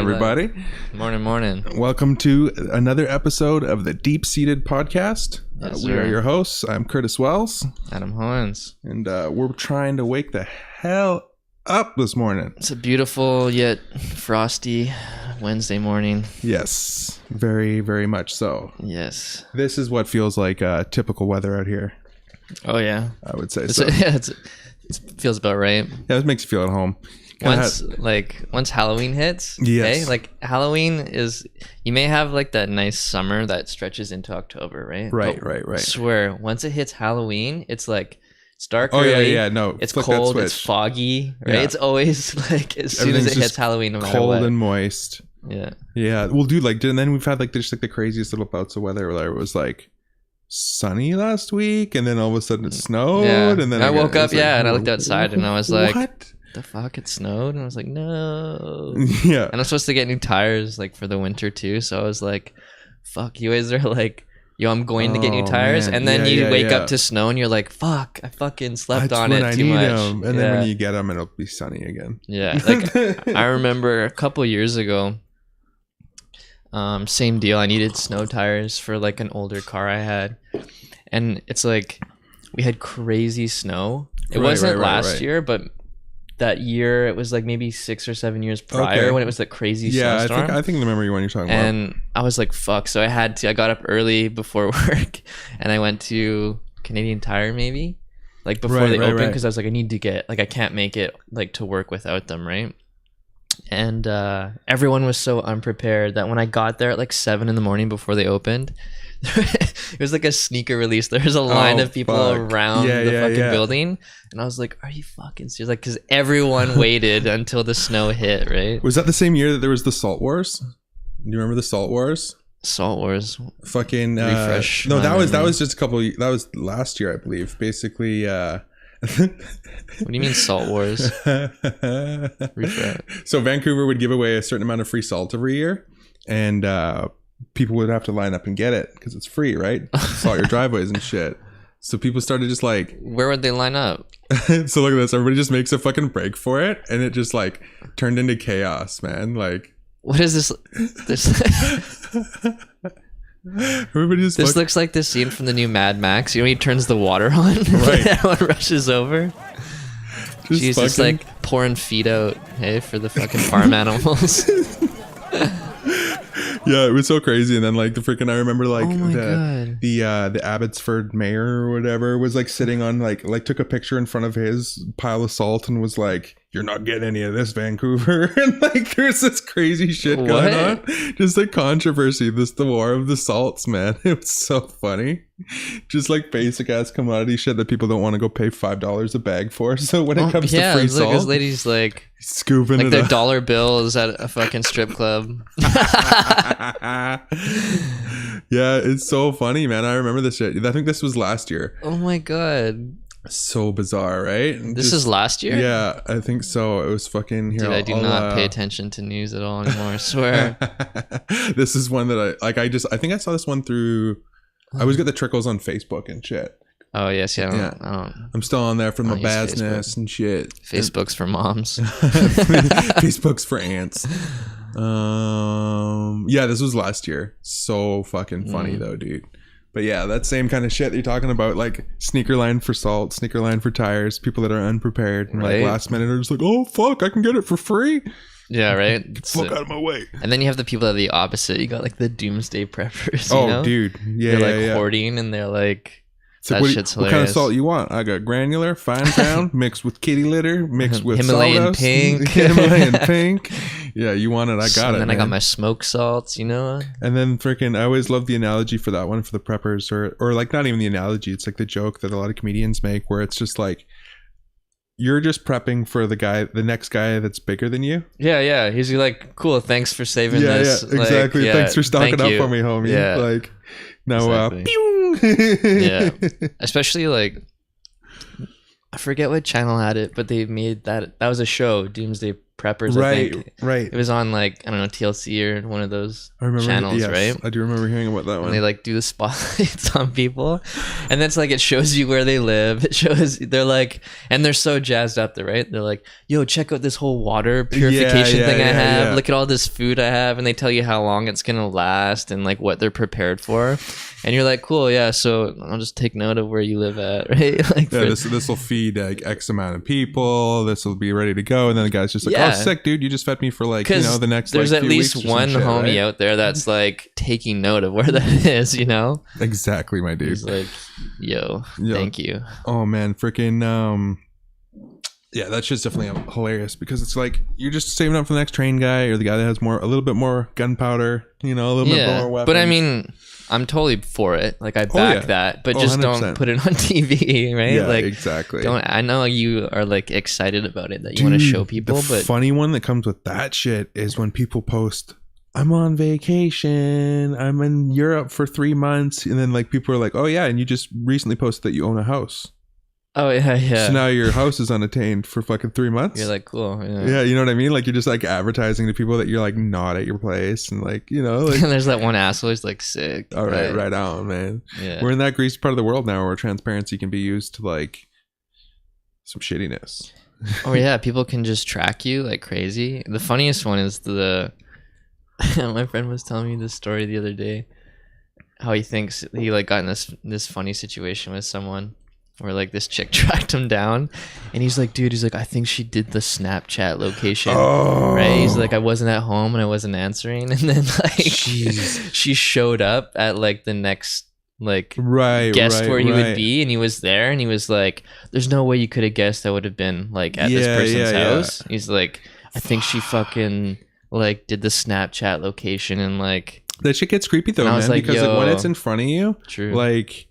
everybody. Morning. Welcome to another episode of the Deep Seated Podcast. Yes, we are sir. your hosts. I'm Curt Wells. Adam Hoens. And we're trying to wake the hell up this morning. It's a beautiful yet frosty Wednesday morning. Yes, very, very much so. Yes. This is what feels like typical weather out here. Oh, yeah. I would say so. It feels about right. Yeah, it makes you feel at home. Once Halloween hits, yes. Okay, like Halloween is, you may have like that nice summer that stretches into October, right? Right. I swear, once it hits Halloween, it's like, it's dark early. Yeah, no. It's cold, it's foggy, right? Yeah. It's always like, as soon as it hits Halloween, no matter cold what. and moist. Yeah. Well, dude, and then we've had just the craziest little bouts of weather where it was like sunny last week, and then all of a sudden it snowed, and then I woke up, and I looked outside, and I was like, what the fuck, it snowed? And I was like, no. Yeah. And I'm supposed to get new tires like for the winter too, so I was like, fuck, you guys are like, yo, I'm going to get new tires, man. And then you wake up to snow and you're like, fuck, I fucking slept on it too much. And then when you get them, it'll be sunny again. Yeah. Like I remember a couple years ago, same deal, I needed snow tires for like an older car I had, and it's like we had crazy snow. It wasn't last year, but that year it was like maybe 6 or 7 years prior when it was that crazy snowstorm. I think I remember when you're talking about. And I was like, fuck. So I got up early before work and I went to Canadian Tire maybe like before they opened, because I was like, I need to get, like, I can't make it like to work without them, right? And everyone was so unprepared that when I got there at like 7 a.m. before they opened, it was like a sneaker release. There was a line of people around the fucking building, and I was like, are you fucking serious? Like, because everyone waited until the snow hit, right? Was that the same year that there was the Salt Wars? Do you remember the Salt Wars? Salt Wars. Fucking refresh. No, that was just a couple. That was last year, I believe. Basically. What do you mean Salt Wars? So Vancouver would give away a certain amount of free salt every year, and people would have to line up and get it because it's free, right? Salt your driveways and shit. So people started just like, where would they line up? So look at this. Everybody just makes a fucking break for it, and it just like turned into chaos, man. Like, what is this? This looks like the scene from the new Mad Max. You know, he turns the water on, right? Everyone rushes over. She's just like pouring feed out, hey, for the fucking farm animals. Yeah, it was so crazy. And then like the freaking, I remember like the Abbotsford mayor or whatever was like sitting on like took a picture in front of his pile of salt and was like, you're not getting any of this, Vancouver. And like there's this crazy shit going on. Just like controversy, the war of the salts, man. It was so funny. Just like basic ass commodity shit that people don't want to go pay $5 a bag for. So when it comes to free salt, this lady's like scooping like it their up. dollar bills at a fucking strip club. Yeah, it's so funny, man. I remember this shit. I think this was last year. Oh my god. So bizarre, right? This is last year? Yeah, I think so. It was fucking here. Dude, I do not pay attention to news at all anymore, I swear. This is one that I think I saw this one through, I always get the trickles on Facebook and shit. Oh, yes, yeah. I don't I'm still on there from the business and shit. Facebook's for moms. Facebook's for ants. Yeah, this was last year. So fucking funny though, dude. But yeah, that same kind of shit that you're talking about, like sneaker line for salt, sneaker line for tires, people that are unprepared and like last minute are just like, oh fuck, I can get it for free. Yeah, right. Fuck out of my way. And then you have the people that are the opposite. You got like the doomsday preppers. You know? Dude, yeah, they're like hoarding, and they're like, that shit's hilarious. What kind of salt you want? I got granular, fine ground, mixed with kitty litter, mixed with Himalayan pink. Himalayan pink. Yeah, you want it? I got it. And then I got my smoke salts, you know. And then freaking, I always love the analogy for that one for the preppers, or like not even the analogy. It's like the joke that a lot of comedians make, where it's just like, you're just prepping for the next guy that's bigger than you. Yeah. He's like, cool, thanks for saving this. Yeah, exactly. Thanks for stocking up for me, homie. Yeah. Like, now, exactly. Yeah. Especially like, I forget what channel had it, but they made that was a show, Doomsday preppers. I think. Right. It was on like, I don't know, TLC or one of those channels, yes, right? I do remember hearing about that one. And they like do the spotlights on people, and that's like, it shows you where they live. It shows they're like, and they're so jazzed up there, right? They're like, yo, check out this whole water purification thing I have. Look at all this food I have, and they tell you how long it's gonna last and like what they're prepared for. And you're like, cool, yeah. So I'll just take note of where you live at, right? Like, this will feed like X amount of people. This will be ready to go. And then the guy's just like, oh, sick, dude. You just fed me for like, the next. There's like, at least one homie out there that's like taking note of where that is. Exactly, my dude. He's like, yo, thank you. Oh man, freaking yeah, that shit's definitely hilarious because it's like you're just saving up for the next train guy or the guy that has a little bit more gunpowder, a little bit more weapons. But I mean, I'm totally for it. Like I back that, but just 100%. Don't put it on TV, right? Yeah, like, exactly. I know you are like excited about it, that you want to show people. The funny one that comes with that shit is when people post, I'm on vacation, I'm in Europe for 3 months, and then like people are like, oh yeah, and you just recently posted that you own a house. Oh yeah. So now your house is unattained for fucking 3 months. You're like, cool. Yeah, you know what I mean? Like you're just like advertising to people that you're like not at your place, and like like. And there's that one asshole who's like sick. All right on, man. Yeah. We're in that greasy part of the world now where transparency can be used to like some shittiness. Oh yeah, people can just track you like crazy. The funniest one is my friend was telling me this story the other day. How he thinks he like got in this funny situation with someone. Where like this chick tracked him down, and he's like, dude, I think she did the Snapchat location, right? He's like, I wasn't at home and I wasn't answering, and then like she showed up at like the next like guest where he would be, and he was there, and he was like, there's no way you could have guessed I would have been like at this person's house. He's like, I think she fucking like did the Snapchat location, and like that shit gets creepy though, man, like, because like when it's in front of you, like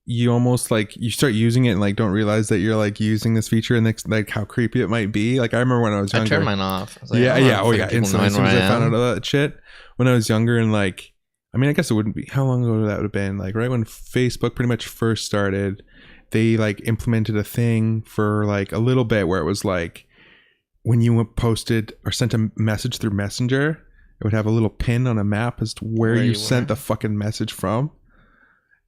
you almost like you start using it and like don't realize that you're like using this feature and like how creepy it might be. Like I remember when I was younger, I turned mine off. I was like, instantly as soon as I found out all that shit when I was younger. And like, I mean, I guess it wouldn't be, how long ago that would have been, like right when Facebook pretty much first started. They like implemented a thing for like a little bit where it was like when you posted or sent a message through Messenger, it would have a little pin on a map as to where you sent the fucking message from.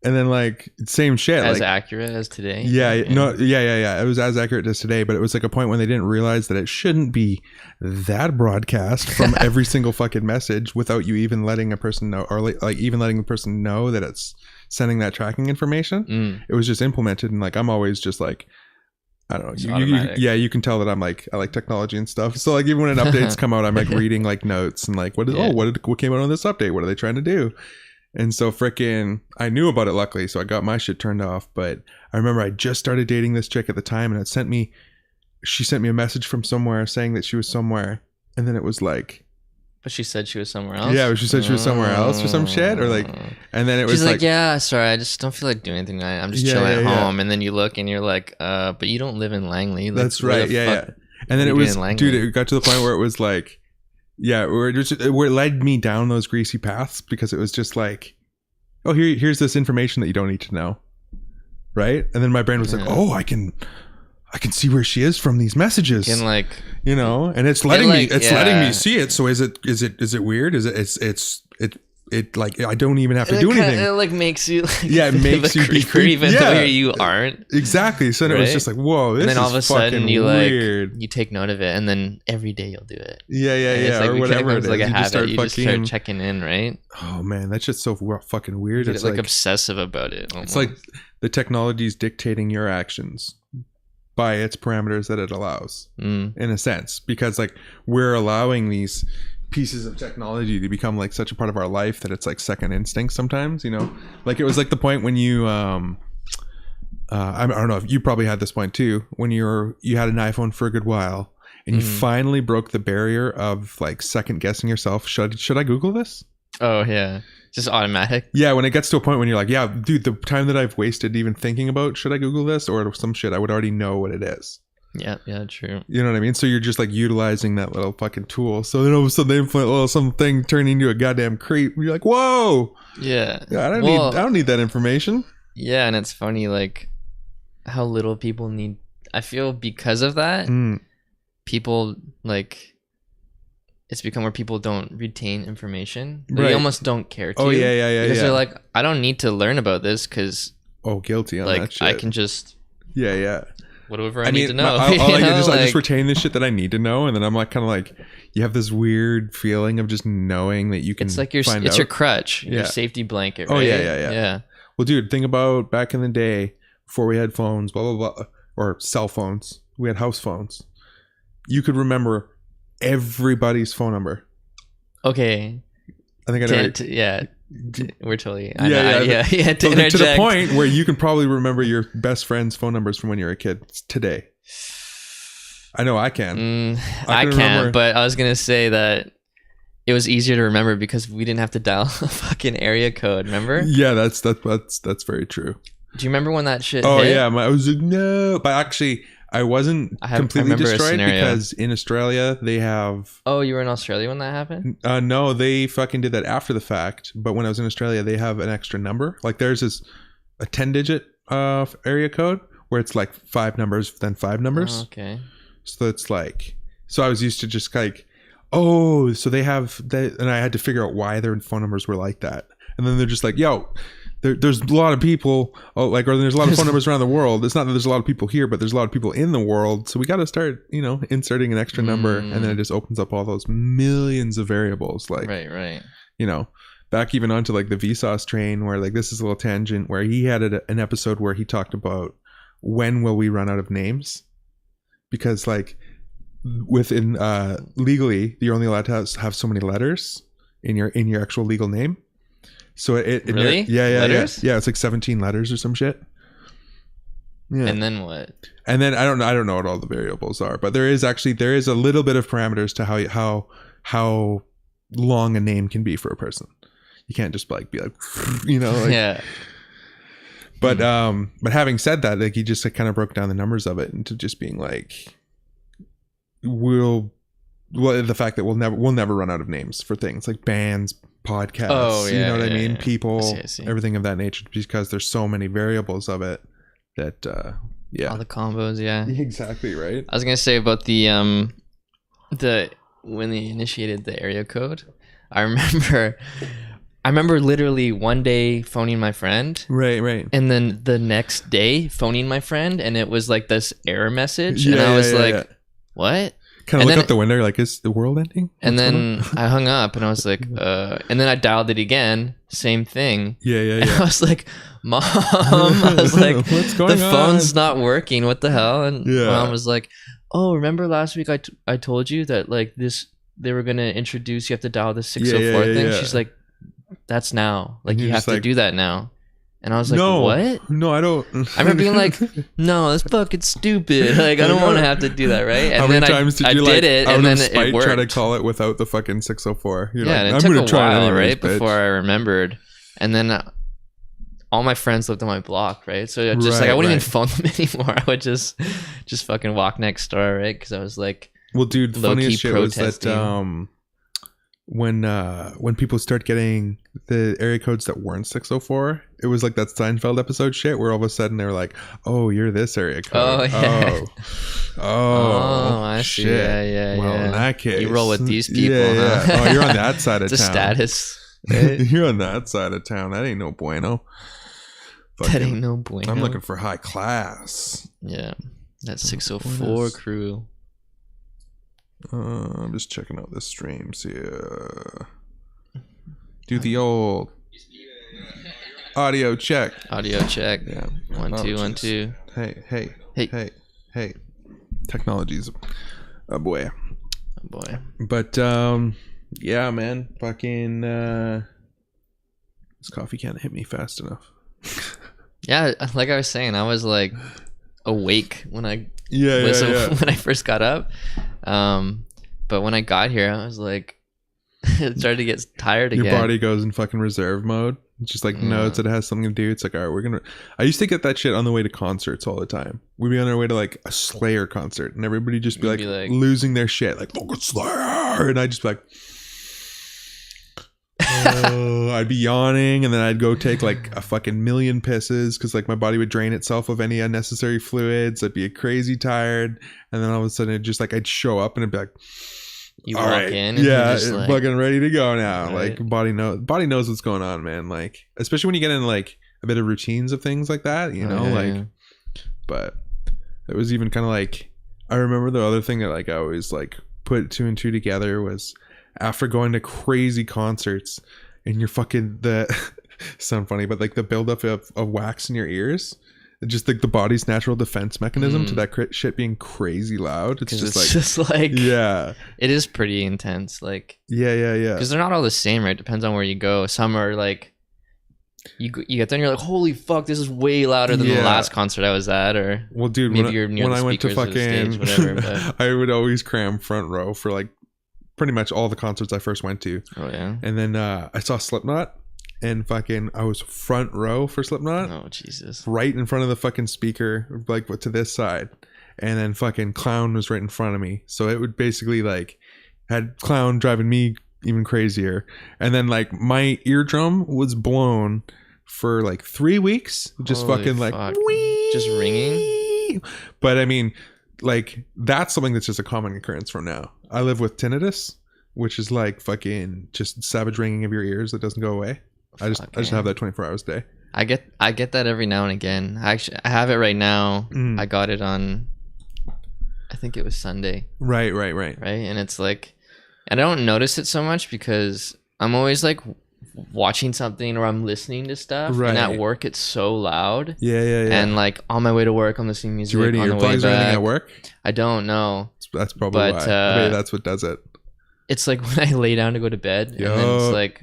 And then like same shit, as like, accurate as today. Yeah. It was as accurate as today, but it was like a point when they didn't realize that it shouldn't be that broadcast from every single fucking message without you even letting a person know, or like even letting the person know that it's sending that tracking information. It was just implemented, and like I'm always just like, I don't know. You can tell that I'm like, I like technology and stuff. So like even when an updates come out, I'm like reading like notes and like what came out on this update? What are they trying to do? And so frickin' I knew about it luckily, so I got my shit turned off. But I remember I just started dating this chick at the time, and she sent me a message from somewhere saying that she was somewhere, and then it was like, but she said she was somewhere else. Yeah, she said she was somewhere else or some shit, or like, and then it was she's like, yeah, sorry, I just don't feel like doing anything tonight. I'm just chilling at home. And then you look and you're like, but you don't live in Langley. Like, that's right. Yeah. And then it was, dude, it got to the point where it was like, yeah, where it led me down those greasy paths, because it was just like, oh, here's this information that you don't need to know, right? And then my brain was like, oh, I can see where she is from these messages, and like, and it's letting me see it. So is it weird? It like I don't even have to do anything. It like makes you like, it makes you be creepy, even though you aren't. Exactly. So it was just like, whoa, this is fucking weird. And then all of a sudden you take note of it, and then every day you'll do it. Yeah, like, or whatever it is. Like a habit. You just start checking in, right? Oh man, that's just so fucking weird. It's like obsessive about it. Almost. It's like the technology is dictating your actions by its parameters that it allows, in a sense, because like we're allowing these pieces of technology to become like such a part of our life that it's like second instinct sometimes, like it was like the point when you I don't know if you probably had this point too, when you had an iPhone for a good while and you finally broke the barrier of like second guessing yourself. Should I Google this? Oh yeah, just automatic. Yeah, when it gets to a point when you're like, yeah, dude, the time that I've wasted even thinking about should I Google this or some shit, I would already know what it is. Yeah, true. You know what I mean? So you're just like utilizing that little fucking tool. So then all of a sudden they implement something turning into a goddamn creep. You're like, whoa. Yeah. I don't need that information. Yeah, and it's funny like how little people need. I feel because of that, people like it's become where people don't retain information. Right. They almost don't care to. Oh yeah. Because they're like, I don't need to learn about this because. Oh, guilty on like, that shit. I can just. Yeah. Whatever I need to know. I just retain this shit that I need to know, and then I'm like, kind of like, you have this weird feeling of just knowing that you can. It's like your crutch, your safety blanket. Right? Oh yeah. Well, dude, think about back in the day before we had phones, blah blah blah, or cell phones. We had house phones. You could remember everybody's phone number. Okay. I think we're totally. To the point where you can probably remember your best friend's phone numbers from when you were a kid today. I know I can. I can't, but I was gonna say that it was easier to remember because we didn't have to dial a fucking area code. Remember? Yeah, that's very true. Do you remember when that shit? Oh hit? yeah, I was like, no, but actually. I wasn't completely destroyed because in Australia they have. Oh, you were in Australia when that happened? No, they fucking did that after the fact. But when I was in Australia, they have an extra number. Like there's a 10-digit area code where it's like 5 numbers, then 5 numbers. Oh, okay. So it's like, so I was used to just like, oh, so they have that, and I had to figure out why their phone numbers were like that. And then they're just like, yo. There's a lot of people, or there's a lot of phone numbers around the world. It's not that there's a lot of people here, but there's a lot of people in the world. So we got to start, inserting an extra number, and then it just opens up all those millions of variables. Like, right. Back even onto like the Vsauce train, where like this is a little tangent, where he had an episode where he talked about when will we run out of names, because like within legally you're only allowed to have so many letters in your actual legal name. So it really? Yeah. It's like 17 letters or some shit. Yeah. And then what? And then I don't know what all the variables are, but there is a little bit of parameters to how long a name can be for a person. You can't just like be like, yeah. But having said that, like he just like kind of broke down the numbers of it into just being like, the fact that we'll never run out of names for things like bands, podcasts, what I mean? People, I see. Everything of that nature, because there's so many variables of it that, all the combos, exactly right. I was gonna say about the when they initiated the area code, I remember literally one day phoning my friend, right, and then the next day phoning my friend, and it was like this error message, and I was what? Kind of look out the window, like, is the world ending? And then I hung up, and I was like, and then I dialed it again, same thing. Yeah. And I was like, Mom, I was like, what's going on? The phone's not working. What the hell? And yeah. Mom was like, oh, remember last week I told you that like they were gonna introduce, you have to dial the 604 thing. She's like, that's now. Like you have to do that now. And I was like, no, what? No, I don't. I remember being like, no, that's fucking stupid. Like, I don't want to have to do that, right? And how many times did you did it, and then it worked. Try to call it without the fucking 604. You're and it took a while, right? Before I remembered. And then all my friends lived on my block, right? So just I wouldn't even phone them anymore. I would just fucking walk next door, right? Because I was like, well, dude, the funniest shit was that when people start getting the area codes that weren't 604, it was like that Seinfeld episode shit where all of a sudden they were like, oh, you're this area code. Oh, yeah. Oh, I shit. See. Yeah. Well, in that case, you roll with these people, huh? Oh, you're on that side of it's town. A status. You're on that side of town. That ain't no bueno. That ain't no bueno. I'm looking for high class. Yeah. That 604 crew. I'm just checking out the streams here. Do the old audio check. Yeah. 1 2 1 2. Hey. Technology's a boy. But yeah, man. Fucking this coffee can't hit me fast enough. Yeah, like I was saying, I was like awake when I when I first got up. But when I got here, I was like, it started to get tired again. Your body goes in fucking reserve mode. It's just like knows that it has something to do. It's like, all right, I used to get that shit on the way to concerts all the time. We'd be on our way to like a Slayer concert, and everybody just be like losing their shit, like, look at Slayer, and I'd just be like, I'd be yawning, and then I'd go take like a fucking million pisses because like my body would drain itself of any unnecessary fluids. I'd be crazy tired, and then all of a sudden it just like I'd show up and it'd be like, You all walk right, in and yeah, you're just like, fucking ready to go now. Right. Like body knows what's going on, man. Like especially when you get in like a bit of routines of things like that, you know, like. But it was even kind of like, I remember the other thing that like I always like put two and two together was after going to crazy concerts and you're fucking sound funny, but like the buildup of wax in your ears, just like the body's natural defense mechanism to that shit being crazy loud. It's just like yeah, it is pretty intense. Like yeah, because they're not all the same, right? Depends on where you go. Some are like you get there and you're like, holy fuck, this is way louder than the last concert I was at. Or well, dude, maybe you're near the speakers of the stage, whatever. But I would always cram front row for like pretty much all the concerts I first went to. Oh yeah. And then I saw Slipknot. And fucking, I was front row for Slipknot. Oh Jesus! Right in front of the fucking speaker, like to this side, and then fucking Clown was right in front of me. So it would basically like had Clown driving me even crazier, and then like my eardrum was blown for like 3 weeks, just Holy fucking fuck. like wee, just ringing. But I mean, like that's something that's just a common occurrence from now. I live with tinnitus, which is like fucking just savage ringing of your ears that doesn't go away. I just have that 24 hours a day. I get that every now and again. I have it right now. I got it on, I think it was Sunday. Right. And it's like, and I don't notice it so much because I'm always like watching something or I'm listening to stuff. Right. And at work it's so loud. Yeah. And like on my way to work, I'm listening to music. Do you wear earplugs or anything at work? I don't know. That's probably why. Maybe that's what does it. It's like when I lay down to go to bed, and then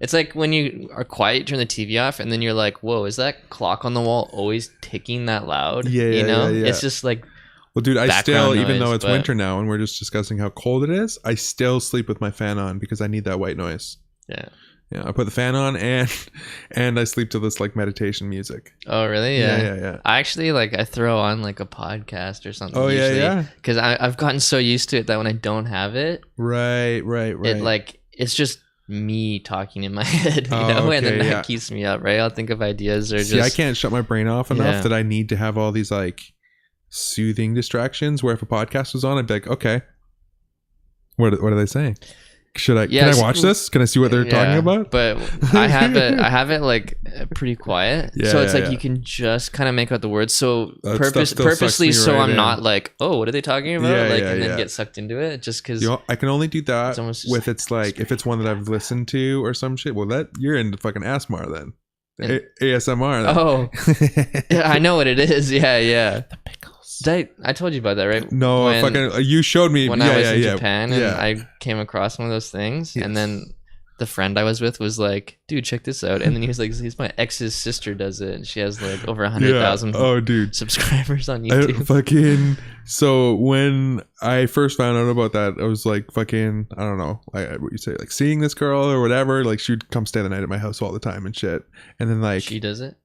it's like when you are quiet, turn the TV off, and then you're like, whoa, is that clock on the wall always ticking that loud? Yeah, you know? Yeah. It's just like, well, dude, I still, even though it's winter now and we're just discussing how cold it is, I still sleep with my fan on because I need that white noise. Yeah. Yeah, I put the fan on and I sleep to this like meditation music. Oh, really? Yeah. I actually I throw on like a podcast or something. Oh, yeah. Because I've gotten so used to it that when I don't have it. Right. It's just me talking in my head, you know, okay, and then that keeps me up, right? I'll think of ideas or I can't shut my brain off enough that I need to have all these like soothing distractions where if a podcast was on, I'd be like, okay, what are they saying? Can I watch this? Can I see what they're talking about? But I have it like pretty quiet. So it's like you can just kind of make out the words. So purposely so I'm not like, oh, what are they talking about? And then get sucked into it just because I can only do that with it's like if it's one that I've listened to or some shit. Well, that you're into fucking ASMR then. ASMR then. Oh. Yeah, I know what it is. Yeah. The pickles. I told you about that, right? No, you showed me when I was in Japan, and I came across one of those things, and then the friend I was with was like, "Dude, check this out!" And then he was like, "He's my ex's sister does it, and she has like over 100,000 subscribers on YouTube." So when I first found out about that, I was like, fucking, I don't know, what you say, like seeing this girl or whatever. Like she would come stay the night at my house all the time and shit, and then like she does it.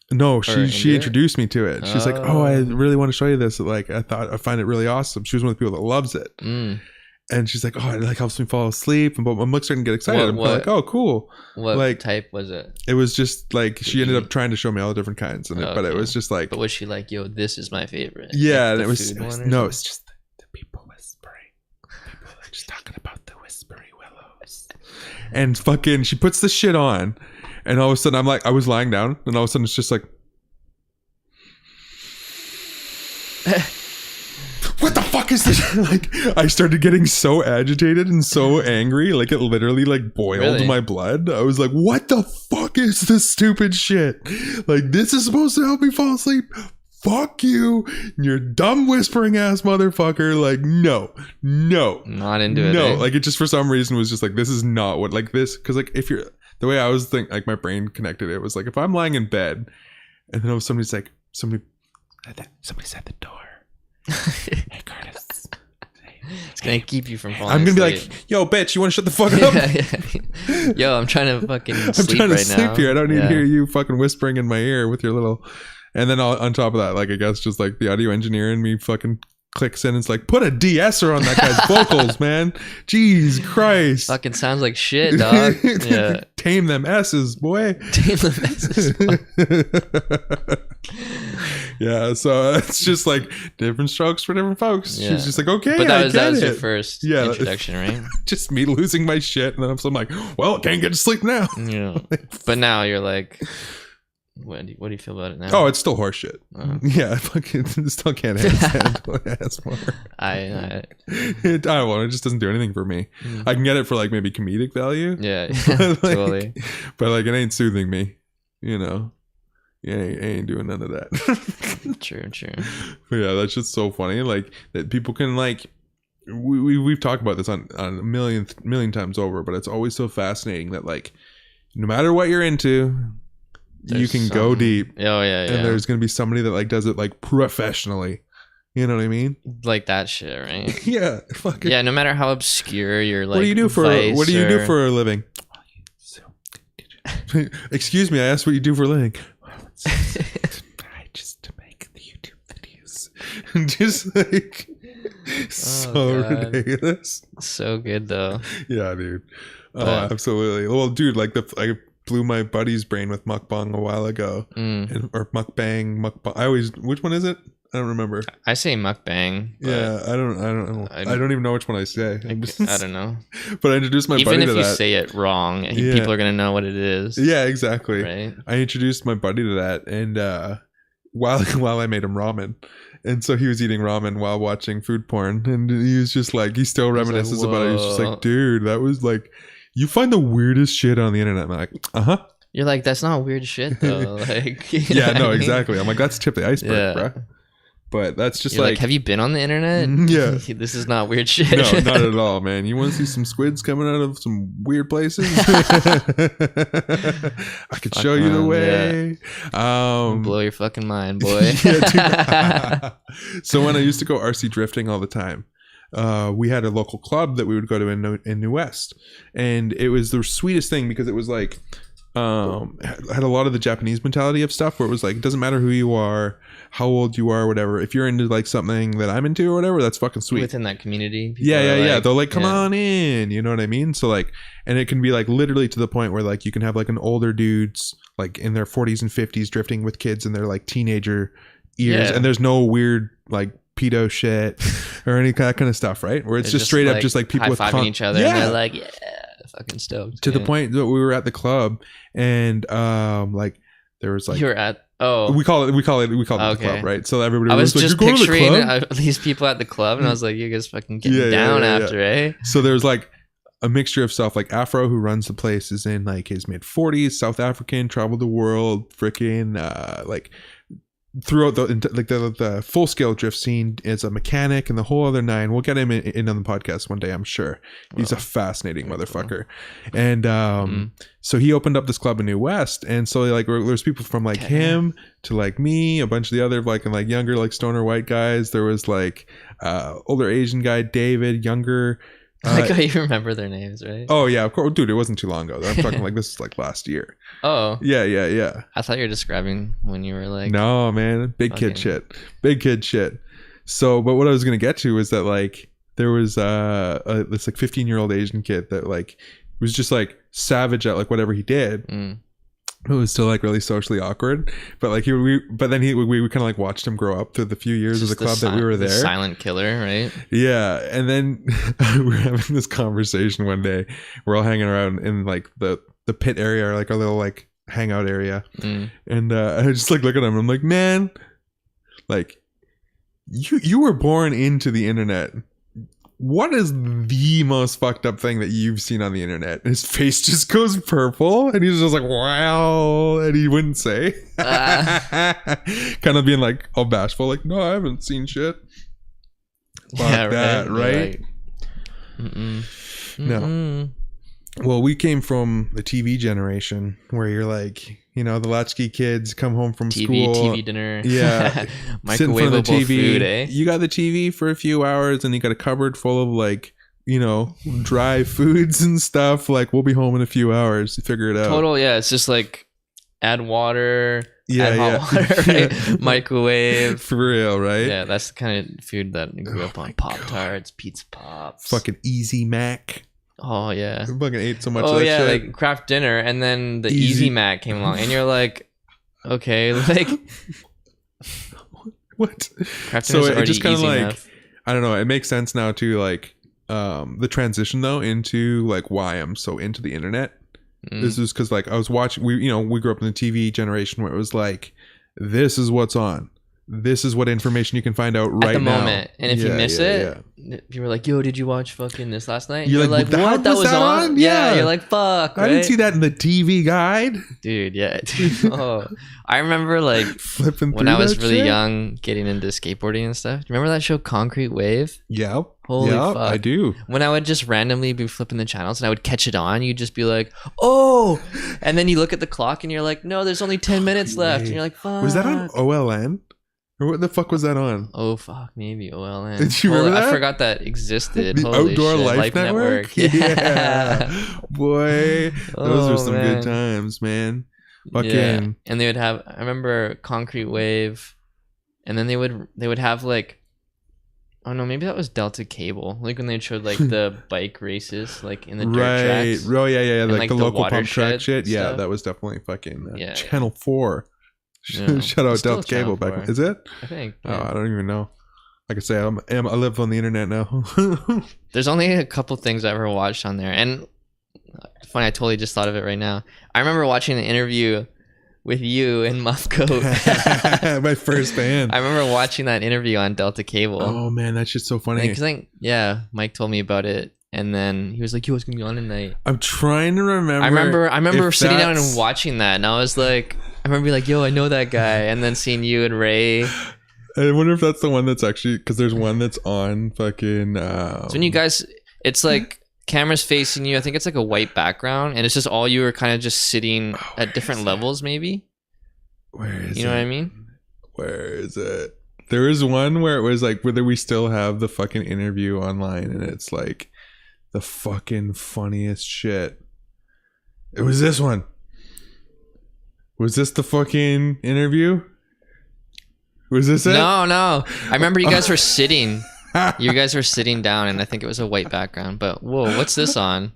No, she introduced me to it. She's like, "Oh, I really want to show you this. Like, I find it really awesome." She was one of the people that loves it, and she's like, "Oh, it like helps me fall asleep." And I'm like starting to get excited. I'm like, "Oh, cool." What type was it? It was just like she ended up trying to show me all the different kinds, but it was just like. But was she like, "Yo, this is my favorite"? Yeah, and it was it's just the people whispering. People are just talking about the whispering willows, and fucking she puts the shit on. And all of a sudden, I was lying down, and all of a sudden, it's just like, what the fuck is this? Like, I started getting so agitated and so angry, like it literally like boiled my blood. I was like, what the fuck is this stupid shit? Like, this is supposed to help me fall asleep? Fuck you, you're dumb whispering ass motherfucker. Like, no, not into it. No, like it just for some reason was just like, this is not what like this, because like if you're. The way I was thinking, like my brain connected it was like if I'm lying in bed and then somebody's like, somebody's at the door. Hey, Curtis. It's going to keep you from falling I'm going to be asleep. like, yo, bitch, you want to shut the fuck up? Yo, I'm trying to fucking sleep I'm trying to sleep now. Here. I don't need to hear you fucking whispering in my ear with your little... And then on top of that, like I guess just like the audio engineer and me fucking... clicks in and it's like, put a de-esser on that guy's vocals, man. Jesus Christ. Fucking sounds like shit, dog. Yeah. Tame them S's, boy. Tame them S's. Yeah, so it's just like different strokes for different folks. Yeah. She's just like, okay, but that was it. your first introduction, right? Just me losing my shit, and then I'm like, well, can't get to sleep now. Yeah. But now you're like, what do you feel about it now? Oh, it's still horseshit. Yeah, I fucking still can't handstand ASMR. I don't know. It just doesn't do anything for me. I can get it for like maybe comedic value. Yeah, but, like, totally. But like, it ain't soothing me. You know, I ain't doing none of that. True. But yeah, that's just so funny. Like that people can like. We've talked about this on a million times over, but it's always so fascinating that like, no matter what you're into. You can go deep. Oh yeah. And there's gonna be somebody that like does it like professionally. You know what I mean? Like that shit, right? Yeah. Fucking. Yeah. No matter how obscure you're like. What do you do for a living? Excuse me. I asked what you do for a living. I just make the YouTube videos. Just like ridiculous. So good though. Yeah, dude. Oh, absolutely. Well, dude, like I blew my buddy's brain with mukbang a while ago, or mukbang. Which one is it? I don't remember. I say mukbang. Yeah, I don't even know which one I say. I don't know. But I introduced my buddy to that. Even if you say it wrong, people are gonna know what it is. Yeah, exactly. Right. I introduced my buddy to that, and while I made him ramen. And so he was eating ramen while watching food porn, and he was just like, he still reminisces about it. He's just like, dude, that was like, you find the weirdest shit on the internet. I'm like, You're like, that's not weird shit though. Like, yeah, no, exactly. I'm like, that's tip of the iceberg, bro. But that's just like, have you been on the internet? Yeah. This is not weird shit. No, not at all, man. You want to see some squids coming out of some weird places? I could show you the way. Yeah. Blow your fucking mind, boy. So when I used to go RC drifting all the time, we had a local club that we would go to in New West, and it was the sweetest thing because it was like had a lot of the Japanese mentality of stuff where it was like, it doesn't matter who you are, how old you are, whatever, if you're into like something that I'm into or whatever, that's fucking sweet. Within that community, yeah, they'll like, come on in, you know what I mean? So like, and it can be like literally to the point where like you can have like an older dudes like in their 40s and 50s drifting with kids in their like teenager years, and there's no weird like pedo shit or any that kind of stuff, right? Where it's just straight up just like people with each other, and they're like, fucking stoked. To the point that we were at the club, and like there was like, you're at we call it the club, right? So everybody was like, just picturing these people at the club, and I was like, you guys fucking getting down after, eh? So there's like a mixture of stuff. Like Afro, who runs the place, is in like his mid 40s, South African, traveled the world, freaking like throughout the full scale drift scene as a mechanic and the whole other nine. We'll get him in on the podcast one day, I'm sure. He's a fascinating motherfucker. And so he opened up this club in New West, and so like there's people from like him to like me, a bunch of the other like and like younger like stoner white guys. There was like older Asian guy David, younger. I like how you remember their names, right? Oh yeah, of course, dude. It wasn't too long ago. I'm talking like this is like last year. Oh yeah. I thought you were describing when you were like, no, man, big kid shit. So, but what I was gonna get to is that like there was this like 15-year-old Asian kid that like was just like savage at like whatever he did. It was still like really socially awkward, but like we kind of like watched him grow up through the few years of the club that we were there. Silent killer, right? Yeah, and then we were having this conversation one day. We're all hanging around in like the pit area, or like our little like hangout area, and I just like look at him. I'm like, man, like you were born into the internet. What is the most fucked up thing that you've seen on the internet? His face just goes purple, and he's just like, wow, and he wouldn't say. Kind of being like all bashful, like, no, I haven't seen shit. Fuck that, right? No. Well, we came from the TV generation where you're like, you know, the latchkey kids come home from school. TV dinner. Yeah. Microwavable food, eh? You got the TV for a few hours, and you got a cupboard full of like, you know, dry foods and stuff. Like, we'll be home in a few hours. Figure it out. Total, yeah. It's just like add water, add hot water, right? Microwave. For real, right? Yeah, that's the kind of food that I grew up on. Pop-Tarts, Pizza Pops. Fucking Easy Mac. Oh yeah, I fucking ate so much of of that shit. like Kraft Dinner, and then the Easy Mac came along, and you're like, okay, like What? So it just kind of like enough. I don't know. It makes sense now too. Like the transition though into like why I'm so into the internet. This is because like I was watching. We grew up in the TV generation where it was like, this is what's on. This is what information you can find out right now. At the moment. And if you miss it, if you were like, yo, did you watch fucking this last night? You're like, what? That was on? Yeah. You're like, fuck. Right? I didn't see that in the TV guide. Dude, yeah. Oh, I remember like flipping when I was really young getting into skateboarding and stuff. Do you remember that show Concrete Wave? Yep. Holy fuck. I do. When I would just randomly be flipping the channels and I would catch it on, you'd just be like, oh. And then you look at the clock and you're like, no, there's only 10 minutes left. And you're like, fuck. Was that on OLN? Or what the fuck was that on? Oh fuck, maybe OLN. Did you remember that? I forgot that existed. The Holy Outdoor shit. Life Network? Yeah. Boy, those were some good times, man. Fucking. Yeah. And they would have, I remember Concrete Wave, and then they would have like, oh no, maybe that was Delta Cable. Like when they showed like the bike races, like in the dirt tracks. Oh yeah. Like the local pump track shit. Yeah, that was definitely fucking Channel 4. Yeah. Shout out Delta Cable back. Is it? I think. Yeah. Oh, I don't even know. Like I say, I live on the internet now. There's only a couple things I ever watched on there, and funny, I totally just thought of it right now. I remember watching the interview with you in Muff Coat. My first band. I remember watching that interview on Delta Cable. Oh man, that's just so funny. Because Mike told me about it. And then he was like, yo, what's gonna be on tonight? I'm trying to remember. I remember sitting down and watching that, and I was like, I remember being like, yo, I know that guy. And then seeing you and Ray. I wonder if that's the one that's actually, because there's one that's on fucking. So when you guys, it's like cameras facing you. I think it's like a white background, and it's just all you are kind of just sitting at different levels, maybe. Where is it? You know what I mean? Where is it? There is one where it was like whether we still have the fucking interview online, and it's like the fucking funniest shit. It was this one. Was this the fucking interview? Was this it? No. I remember you guys were sitting. You guys were sitting down, and I think it was a white background. But whoa, what's this on?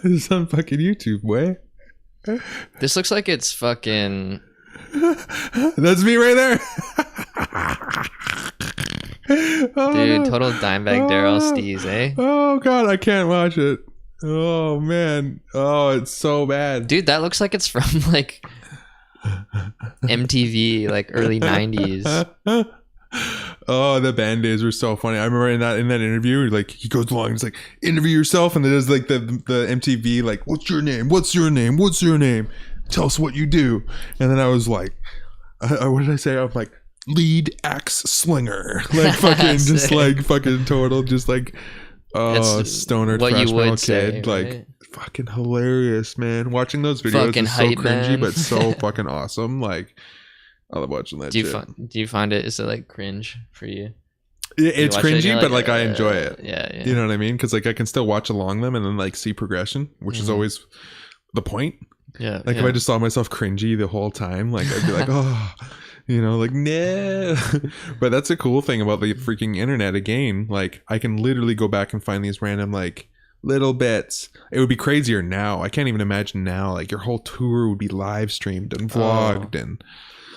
It's on fucking YouTube, boy. This looks like it's fucking. That's me right there. Dude, total Dimebag Daryl Steez, eh? Oh god, I can't watch it. Oh man. Oh, it's so bad. Dude, that looks like it's from like MTV, like early 90s. Oh, the band days were so funny. I remember in that interview, like he goes along, he's like, interview yourself, and there's like the MTV, like, what's your name? What's your name? What's your name? Tell us what you do. And then I was like, what did I say? I'm like, lead axe slinger. Like fucking just like fucking total, just like stoner trash metal kid. Like right? Fucking hilarious, man. Watching those videos fucking is so cringy, man. But so fucking awesome. Like I love watching that. Do you find it? Is it like cringe for you? It's cringy, but like I enjoy it. Yeah. You know what I mean? Because like I can still watch along them and then like see progression, which is always the point. Yeah. Like if I just saw myself cringy the whole time, like I'd be like, oh, you know, like no. But that's a cool thing about the freaking internet. Again, like I can literally go back and find these random like little bits. It would be crazier now. I can't even imagine now. Like your whole tour would be live streamed and vlogged and.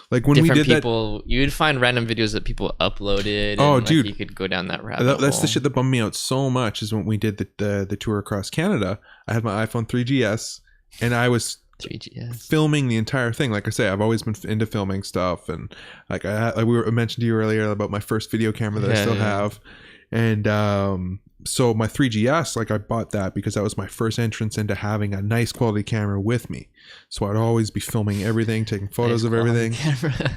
Like when different we did people, you would find random videos that people uploaded. Oh, and, dude, like, you could go down that rabbit hole. That's the shit that bummed me out so much. Is when we did the tour across Canada. I had my iPhone 3GS, and I was 3GS filming the entire thing. Like I say, I've always been into filming stuff, and like I mentioned to you earlier about my first video camera that I still have, and so my 3GS, like I bought that because that was my first entrance into having a nice quality camera with me. So I'd always be filming everything, taking photos of everything.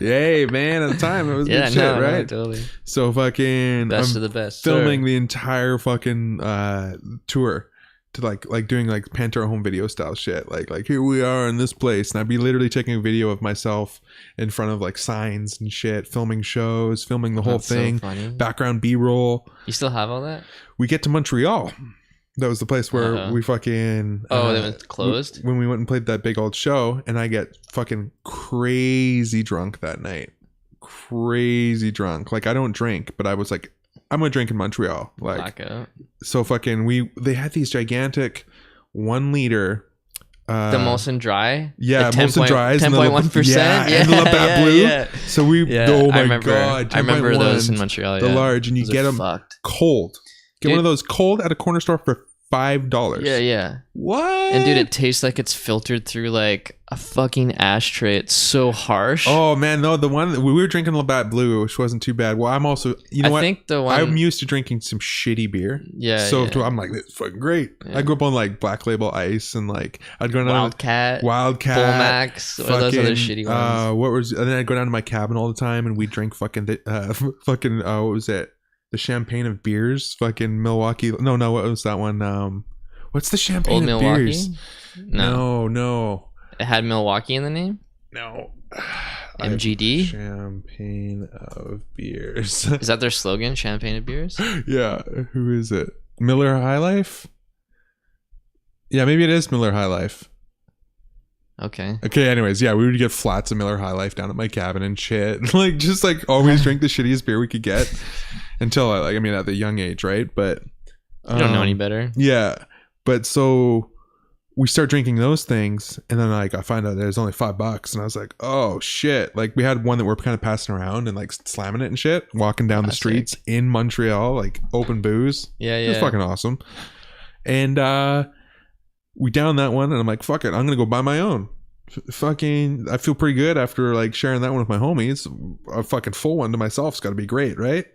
Yay, man! At the time, it was good shit, right? No, totally. So fucking best of the best. Filming the entire fucking tour to like doing like Pantera home video style shit. Like here we are in this place, and I'd be literally taking a video of myself in front of like signs and shit, filming shows, filming the whole thing, so funny. Background B-roll. You still have all that? We get to Montreal. That was the place where we fucking... Oh, it was closed? When we went and played that big old show, and I get fucking crazy drunk that night. Crazy drunk. Like, I don't drink, but I was like, I'm going to drink in Montreal. Like, blackout. So fucking they had these gigantic 1 liter the Molson Dry. Yeah, Molson Dry. 10.1%. Yeah, and the Labatt Blue. Yeah. So oh my God. I remember those in Montreal. The large, and you get them cold. Get one of those cold at a corner store for $5. Yeah. What? And dude, it tastes like it's filtered through like a fucking ashtray. It's so harsh. Oh man, no, the one we were drinking Labatt Blue, which wasn't too bad. Well, I'm also, I think I'm used to drinking some shitty beer. Yeah. So I'm like, it's fucking great. Yeah. I grew up on like Black Label Ice and like I'd go down Wildcat, Bullmax, or those other shitty ones. And then I'd go down to my cabin all the time and we'd drink fucking what was it? The champagne of beers, fucking Milwaukee. No, what was that one? What's the champagne Old of Milwaukee? Beers? No. It had Milwaukee in the name? No. MGD? Champagne of Beers. Is that their slogan? Champagne of Beers? Yeah. Who is it? Miller High Life? Yeah, maybe it is Miller High Life. Okay. Anyways, yeah, we would get flats of Miller High Life down at my cabin and shit. Like, just like always drink the shittiest beer we could get until at the young age, right? But you don't know any better. Yeah. But so we start drinking those things, and then like I find out there's only $5, and I was like, oh shit. Like we had one that we're kind of passing around and like slamming it and shit, walking down the streets in Montreal, like open booze. Yeah. It was fucking awesome. And we down that one, and I'm like, fuck it, I'm gonna go buy my own. I feel pretty good after like sharing that one with my homies. A fucking full one to myself's got to be great, right?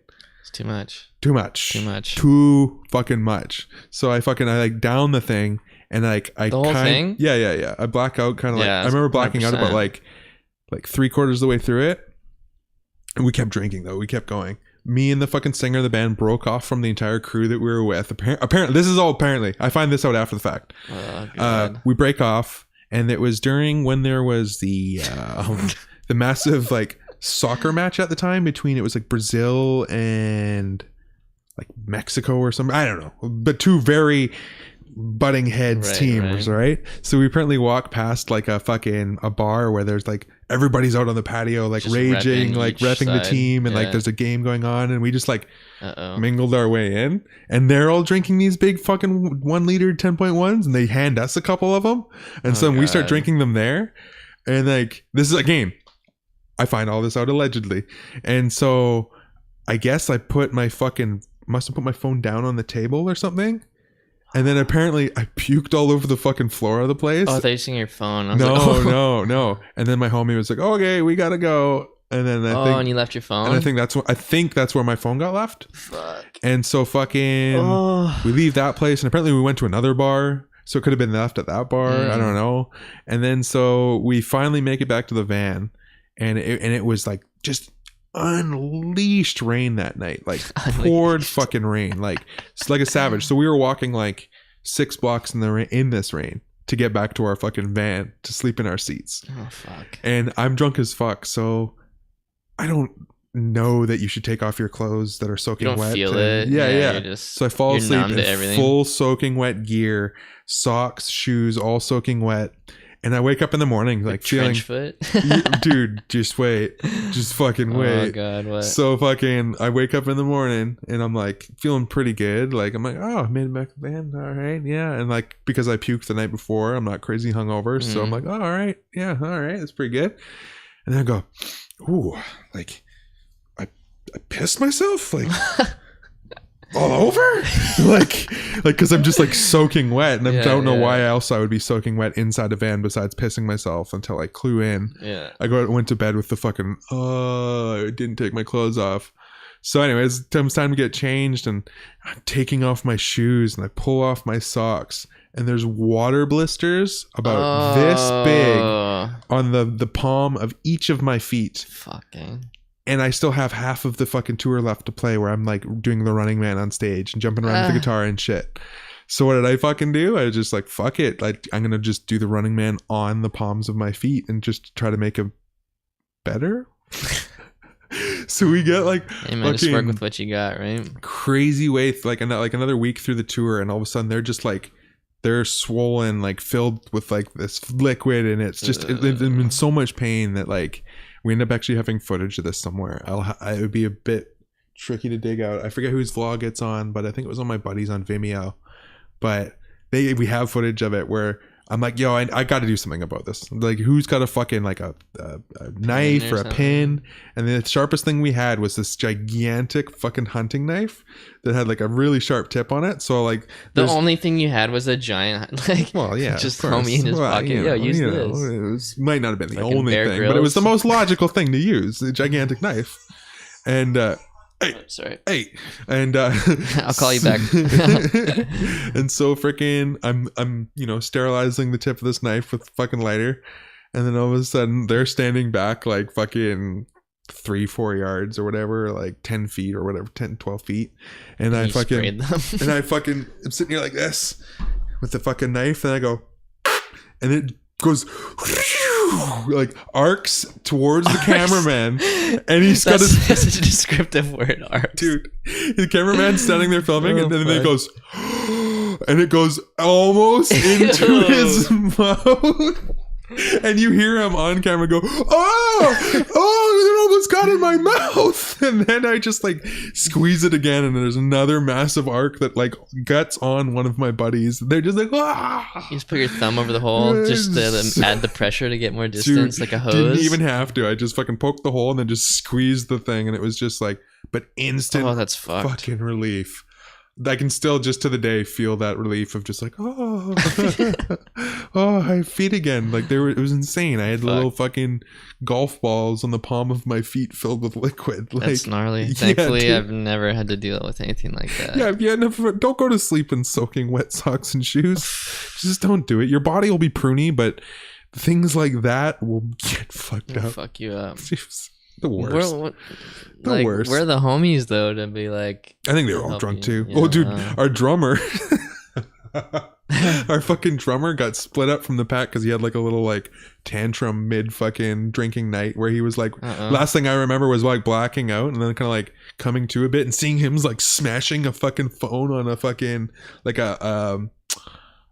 It's too much. Too fucking much. So I like down the thing, and like I the whole thing. Yeah. I black out kind of like I remember blacking 100%. Out about like 3/4 of the way through it, and we kept drinking though. We kept going. Me and the fucking singer of the band broke off from the entire crew that we were with. Apparently, this is all apparently. I find this out after the fact. We break off, and it was during when there was the massive like soccer match at the time between, it was like Brazil and like Mexico or something. I don't know, but two very butting heads teams, right? So we apparently walk past like a bar where there's like everybody's out on the patio like just raging, like repping the team, and like there's a game going on, and we just like mingled our way in, and they're all drinking these big fucking 1 liter 10.1s, and they hand us a couple of them, and so we start drinking them there, and like this is a game. I find all this out allegedly, and so I guess I must have put my phone down on the table or something. And then apparently I puked all over the fucking floor of the place. Oh, I thought you were seeing your phone. No. And then my homie was like, okay, we gotta go. And then and you left your phone? And I think that's where my phone got left. Fuck. And so we leave that place, and apparently we went to another bar. So it could have been left at that bar. I don't know. And then so we finally make it back to the van, and it was like just unleashed rain that night, like poured fucking rain, like it's like a savage. So we were walking like 6 blocks in this rain to get back to our fucking van to sleep in our seats. Oh fuck. And I'm drunk as fuck, so I don't know that you should take off your clothes that are soaking wet. You don't feel it. Yeah. So I fall asleep in full soaking wet gear, socks, shoes, all soaking wet. And I wake up in the morning like feeling, foot? Dude, just fucking wait. Oh god, what? So I wake up in the morning and I'm like feeling pretty good. Like I'm like, oh, I made it back to the band. All right, yeah. And like because I puked the night before, I'm not crazy hungover. So I'm like, oh, all right, yeah, all right, that's pretty good. And then I go, ooh, like I pissed myself, like. All over, like because I'm just like soaking wet, and I don't know why else I would be soaking wet inside a van besides pissing myself until I clue in. I went to bed with the fucking I didn't take my clothes off. So anyways, it comes time to get changed, and I'm taking off my shoes, and I pull off my socks, and there's water blisters about this big on the palm of each of my feet. Fucking. And I still have half of the fucking tour left to play, where I'm like doing the Running Man on stage and jumping around with the guitar and shit. So what did I fucking do? I was just like, fuck it. Like, I'm going to just do the Running Man on the palms of my feet and just try to make it better. So we get like, you might just work with what you got, right? Crazy way, like another week through the tour, and all of a sudden they're just like, they're swollen, like filled with like this liquid, and it's just it's in so much pain that like we end up actually having footage of this somewhere. It would be a bit tricky to dig out. I forget whose vlog it's on, but I think it was on my buddy's on Vimeo. But we have footage of it where I'm like, yo, I got to do something about this. Like, who's got a fucking like a knife or a pin? And the sharpest thing we had was this gigantic fucking hunting knife that had like a really sharp tip on it. So like, the only thing you had was a giant, like, well, yeah, just homie in his pocket. Use this. It might not have been the only thing, but it was the most logical thing to use. The gigantic knife, and. Hey, and I'll call you back. And so freaking I'm sterilizing the tip of this knife with fucking lighter, and then all of a sudden they're standing back like fucking 3-4 yards or whatever, like 10 feet or whatever, 10-12 feet, and I fucking I'm sitting here like this with the fucking knife, and I go, and it goes like arcs towards the cameraman, and he's got such a descriptive word, arcs. Dude, the cameraman's standing there filming, and then it goes and it goes almost into his mouth, and you hear him on camera go, it almost got in my mouth, and then I just like squeeze it again, and there's another massive arc that like guts on one of my buddies. They're just like, You just put your thumb over the hole just to add the pressure to get more distance. Dude, like a hose. Didn't even have to. I just fucking poked the hole and then just squeezed the thing, and it was just like, but instant that's fucked. Fucking relief. I can still just to the day feel that relief of just like, I feet again. Like it was insane. I had little fucking golf balls on the palm of my feet filled with liquid. Like, that's gnarly. Thankfully, I've never had to deal with anything like that. Yeah. Don't go to sleep in soaking wet socks and shoes. Just don't do it. Your body will be pruny, but things like that will get fucked up. Fuck you up. The worst. The worst. We're the homies though to be like. I think they were all drunk too. Oh, dude, our drummer, our fucking drummer got split up from the pack because he had like a little like tantrum mid fucking drinking night where he was like, last thing I remember was like blacking out and then kind of like coming to a bit and seeing him like smashing a fucking phone on a fucking like a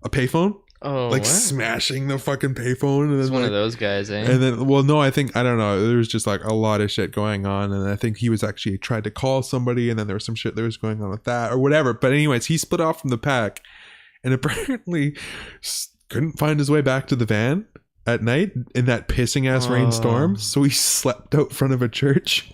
payphone. Oh, like what? Smashing the fucking payphone. And then one of those guys, eh? And then, well, no, I don't know. There was just like a lot of shit going on. And I think he was actually tried to call somebody. And then there was some shit that was going on with that or whatever. But anyways, he split off from the pack and apparently couldn't find his way back to the van at night in that pissing ass rainstorm. So he slept out front of a church.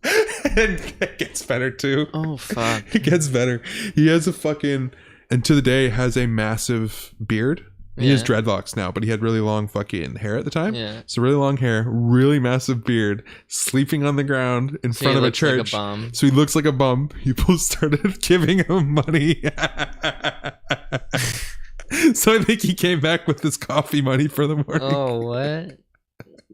And it gets better too. Oh, fuck. It gets better. He has a fucking... And to the day has a massive beard. He has dreadlocks now, but he had really long fucking hair at the time. Yeah. So really long hair, really massive beard, sleeping on the ground in front of a church. Like a bum. So he looks like a bum. People started giving him money. So I think he came back with his coffee money for the morning. Oh, what?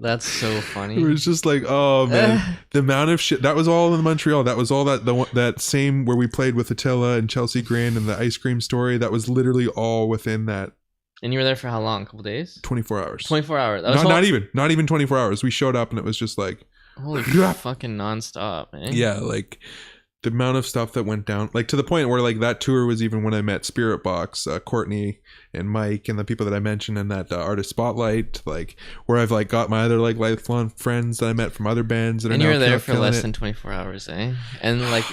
That's so funny. It was just like, oh man, the amount of shit. That was all in Montreal. That was all that same where we played with Attila and Chelsea Grin and the ice cream story. That was literally all within that. And you were there for how long? A couple days? 24 hours. 24 hours. That was not even 24 hours. We showed up and it was just like, holy fucking nonstop, man. Yeah, like the amount of stuff that went down, like to the point where like that tour was even when I met Spirit Box, Courtney and Mike and the people that I mentioned in that Artist Spotlight, like where I've like got my other like lifelong friends that I met from other bands that and you were there for less than 24 hours, eh? And like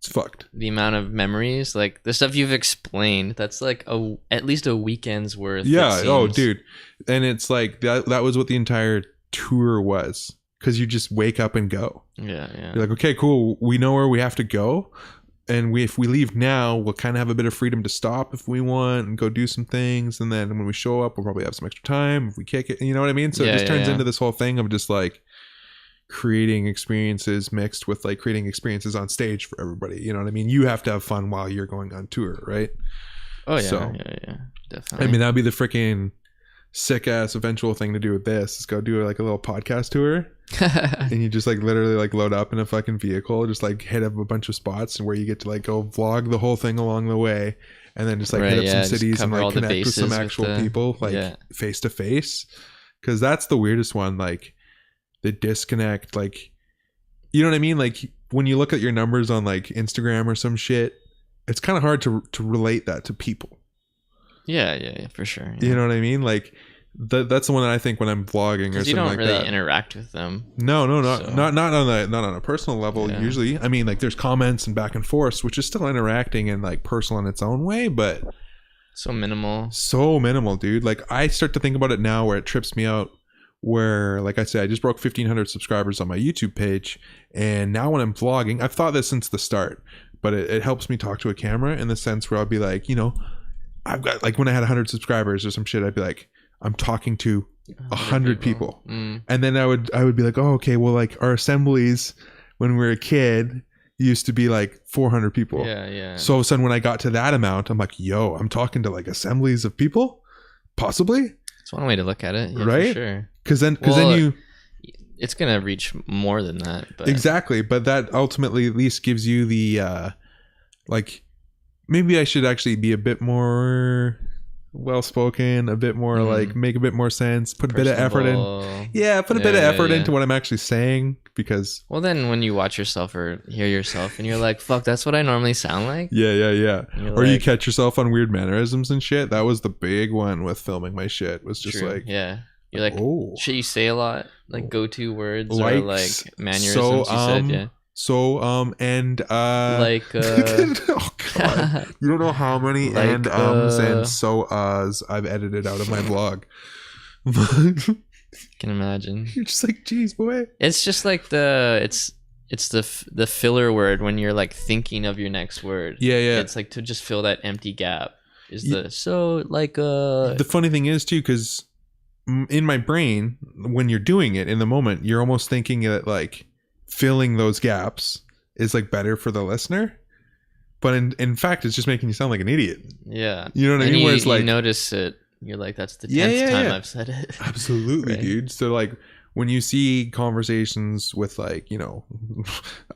it's fucked. The amount of memories, like the stuff you've explained, that's like at least a weekend's worth. Yeah. Oh, dude. And it's like that was what the entire tour was. Because you just wake up and go. Yeah. You're like, okay, cool. We know where we have to go. And if we leave now, we'll kind of have a bit of freedom to stop if we want and go do some things. And then when we show up, we'll probably have some extra time if we kick it. You know what I mean? So it just turns into this whole thing of just like creating experiences mixed with like creating experiences on stage for everybody. You know what I mean? You have to have fun while you're going on tour, right? Oh, yeah. So, yeah. Definitely. I mean, that'd be the freaking sick ass eventual thing to do with this is go do like a little podcast tour. And you just like literally like load up in a fucking vehicle, just like hit up a bunch of spots and where you get to like go vlog the whole thing along the way, and then just like hit up some cities and like connect with some actual people like face to face, because that's the weirdest one, like the disconnect, like, you know what I mean, like when you look at your numbers on like Instagram or some shit, it's kind of hard to relate that to people. Yeah, for sure. You know what I mean, like that's the one that I think when I'm vlogging or something like that. You don't really interact with them. No, not on a personal level. Yeah. Usually, I mean, like there's comments and back and forth, which is still interacting and like personal in its own way. But So minimal. So minimal, dude. Like I start to think about it now where it trips me out, where like I said, I just broke 1,500 subscribers on my YouTube page, and now when I'm vlogging, I've thought this since the start, but it helps me talk to a camera in the sense where I'll be like, I've got, like, when I had 100 subscribers or some shit, I'd be like, I'm talking to 100 people. And then I would be like, oh, okay, well, like our assemblies when we were a kid used to be like 400 people. Yeah. So all of a sudden when I got to that amount, I'm like, yo, I'm talking to like assemblies of people, possibly. It's one way to look at it, yeah, right? For sure. Because then it's gonna reach more than that. But. Exactly, but that ultimately at least gives you the like, maybe I should actually be a bit more well spoken, a bit more like make a bit more sense, put a bit of effort in. Yeah, put a bit of effort into what I'm actually saying, because then when you watch yourself or hear yourself and you're like, fuck, that's what I normally sound like. Yeah. Or like, you catch yourself on weird mannerisms and shit. That was the big one with filming my shit, was just like, yeah. You're like, shit you say a lot, like go-to words or like mannerisms you said, yeah. So and like oh god, you don't know how many like, and and so I've edited out of my blog. Can imagine. You're just like, geez, boy. It's just like it's the filler word when you're like thinking of your next word. Yeah. It's like to just fill that empty gap. The funny thing is too, because in my brain, when you're doing it in the moment, you're almost thinking that like filling those gaps is like better for the listener, but in fact it's just making you sound like an idiot. Yeah, you know what I mean? Where it's like, you notice it, you're like, that's the 10th time I've said it. Absolutely. Right? Dude, so like when you see conversations with like,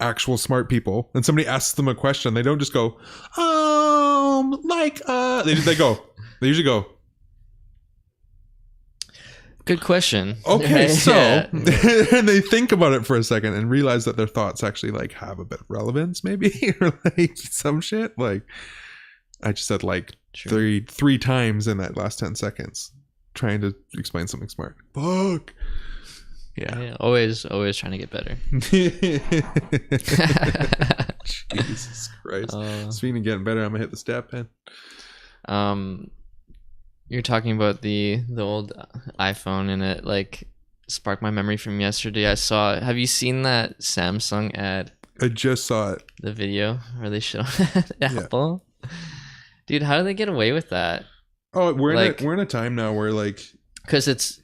actual smart people, and somebody asks them a question, they don't just go they usually go, good question. Okay, so and they think about it for a second and realize that their thoughts actually like have a bit of relevance, maybe, or like some shit. Like I just said like three times in that last 10 seconds trying to explain something smart. Fuck. Yeah. Always trying to get better. Jesus Christ. Speaking of getting better, I'm gonna hit the stat pen. You're talking about the old iPhone, and it like sparked my memory from yesterday. Have you seen that Samsung ad? I just saw it. The video where they showed Apple. Yeah. Dude, how do they get away with that? Oh, we're in a time now where like, because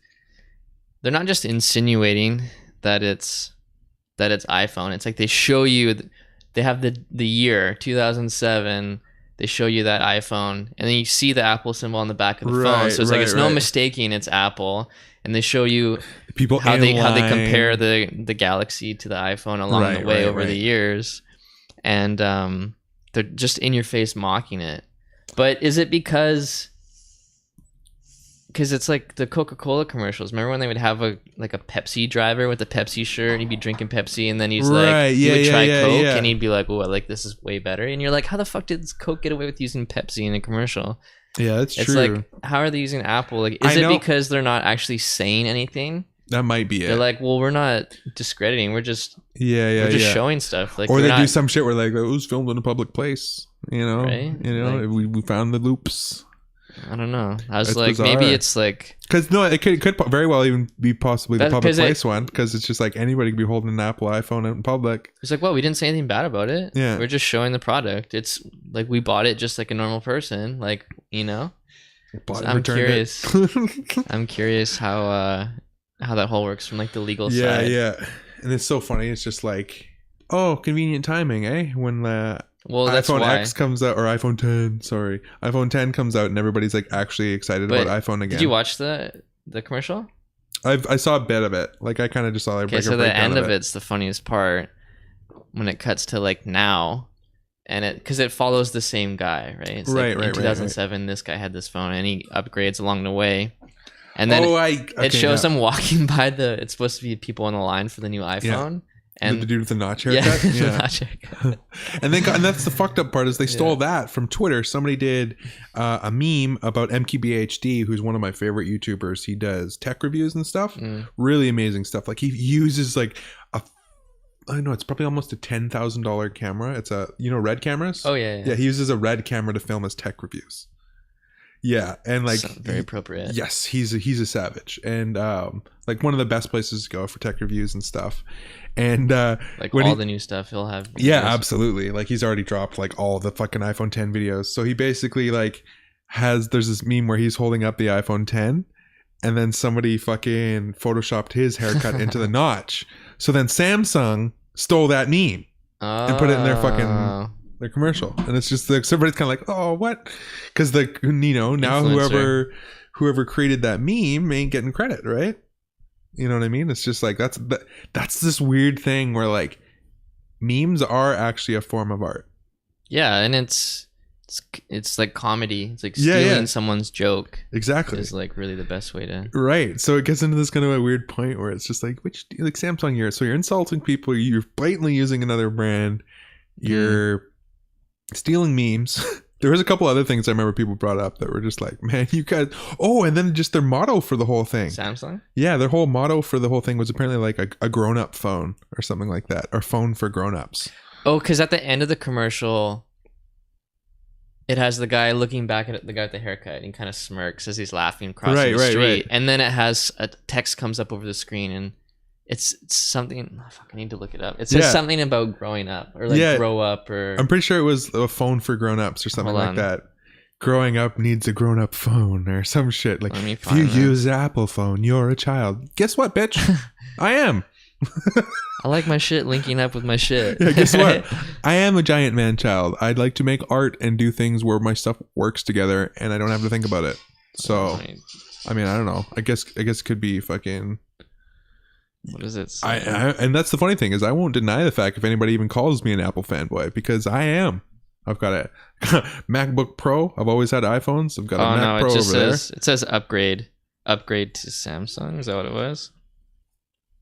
they're not just insinuating that it's iPhone. It's like they show you, they have the year 2007. They show you that iPhone, and then you see the Apple symbol on the back of the phone. So it's like, it's no mistaking it's Apple. And they show you people how they compare the Galaxy to the iPhone along the way over the years. And they're just in your face mocking it. But is it because it's like the Coca-Cola commercials? Remember when they would have a Pepsi driver with a Pepsi shirt, and he'd be drinking Pepsi, and then he's like, he would try Coke, and he'd be like, oh, I like this is way better. And you're like, how the fuck did Coke get away with using Pepsi in a commercial? Yeah, that's true. It's like, how are they using Apple? Like, is it because they're not actually saying anything? That might be it. They're like, well, we're not discrediting. We're just showing stuff. Like, or they do some shit where like, it was filmed in a public place. Right? Like, we found the loops. I don't know. I was like, bizarre. Maybe it's like, because no, it could very well even be possibly the public place one, because it's just like anybody could be holding an Apple iPhone out in public. It's like, well, we didn't say anything bad about it. Yeah, we're just showing the product. It's like we bought it just like a normal person, like, so I'm curious. I'm curious how that whole works from like the legal side. Yeah, and it's so funny. It's just like, oh, convenient timing, eh? When that's iPhone why. X comes out, or iPhone 10, sorry. iPhone 10 comes out and everybody's like actually excited about iPhone again. Did you watch the commercial? I saw a bit of it. Like I kind of just saw like so the end of it's the funniest part when it cuts to like now, and because it follows the same guy, right? It's like in 2007, this guy had this phone and he upgrades along the way. And then it shows him walking by it's supposed to be people in the line for the new iPhone. Yeah. And the dude with the notch haircut. Yeah. Notch haircut. and that's the fucked up part, is they stole that from Twitter. Somebody did a meme about MKBHD, who's one of my favorite YouTubers. He does tech reviews and stuff. Really amazing stuff. Like he uses like I know it's probably almost a $10,000 camera. It's red cameras. Oh yeah. Yeah, he uses a red camera to film his tech reviews. Yeah, and like so very appropriate. Yes, he's a savage, and like one of the best places to go for tech reviews and stuff. And like all the new stuff he'll have. Yeah, absolutely. Like he's already dropped like all the fucking iPhone 10 videos. So he basically like there's this meme where he's holding up the iPhone 10, and then somebody fucking photoshopped his haircut into the notch. So then Samsung stole that meme and put it in their commercial, and it's just like somebody's kind of like, oh, what? Because now Influencer. whoever created that meme ain't getting credit, right? You know what I mean? It's just like that's this weird thing where like memes are actually a form of art. Yeah, and it's like comedy. It's like stealing someone's joke. Exactly. Is like really the best way to. Right. So it gets into this kind of a weird point where it's just like, Samsung, you're insulting people. You're blatantly using another brand. You're stealing memes. There was a couple other things I remember people brought up that were just like, man, you guys. Oh, and then just their motto for the whole thing. Samsung? Yeah, their whole motto for the whole thing was apparently like a grown-up phone or something like that, or phone for grown-ups. Oh, because at the end of the commercial, it has the guy looking back at the guy with the haircut and kind of smirks as he's laughing crossing the street. Right. And then it has a text comes up over the screen, and it's something. Oh, fuck, I need to look it up. It says something about growing up or like grow up, or I'm pretty sure it was a phone for grown-ups or something like that. Growing up needs a grown-up phone or some shit. Like, if you use an Apple phone, you're a child. Guess what, bitch? I am. I like my shit linking up with my shit. Yeah, guess what? I am a giant man child. I'd like to make art and do things where my stuff works together and I don't have to think about it. So, I mean, I don't know. I guess it could be fucking. What is it? And that's the funny thing is I won't deny the fact if anybody even calls me an Apple fanboy, because I am. I've got a MacBook Pro. I've always had iPhones. I've got a Mac Pro over there. It says upgrade to Samsung. Is that what it was?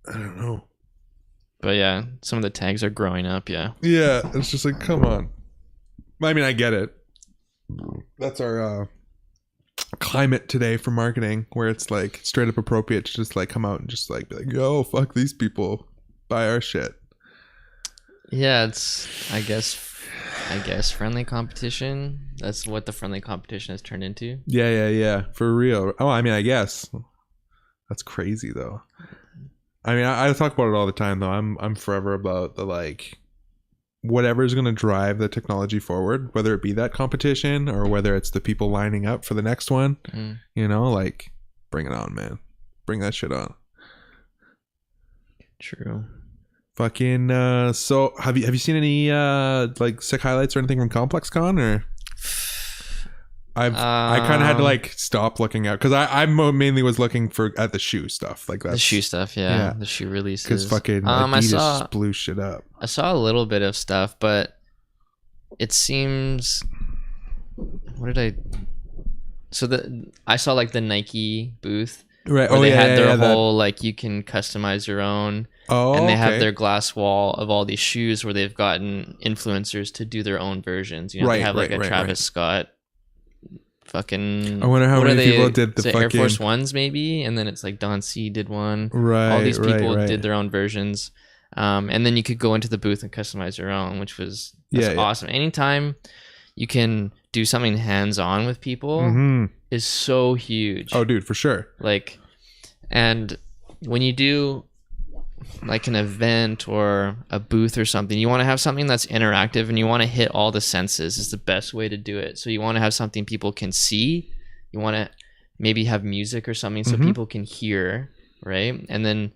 I don't know. But yeah, some of the tags are growing up. Yeah. Yeah, it's just like, come on. I mean, I get it. That's our climate today for marketing, where it's like straight up appropriate to just like come out and just like be like, yo, fuck these people, buy our shit. Yeah, it's I guess friendly competition. That's what the friendly competition has turned into. Yeah, for real. Oh, I mean, I guess that's crazy though. I mean, I talk about it all the time though. I'm forever about the like whatever is going to drive the technology forward, whether it be that competition or whether it's the people lining up for the next one. You know, like, bring it on, man. Bring that shit on. True. Fucking so have you seen any like sick highlights or anything from ComplexCon? Or I kind of had to like stop looking out because I mainly was looking at the shoe stuff, like that. The shoe stuff, yeah. The shoe releases. Because fucking Adidas just blew shit up. I saw a little bit of stuff, but it seems. I saw like the Nike booth, right? Where they had their whole like you can customize your own. And they have their glass wall of all these shoes where they've gotten influencers to do their own versions. You know, they have like a Travis Scott. Fucking. I wonder how many people did the fucking Air Force Ones, maybe, and then it's like Don C did one. Right. All these people did their own versions, and then you could go into the booth and customize your own, which was awesome. Anytime you can do something hands-on with people is so huge. Oh, dude, for sure. Like, and when you do like an event or a booth or something, you want to have something that's interactive and you want to hit all the senses is the best way to do it. So you want to have something people can see. You want to maybe have music or something so people can hear, right? And then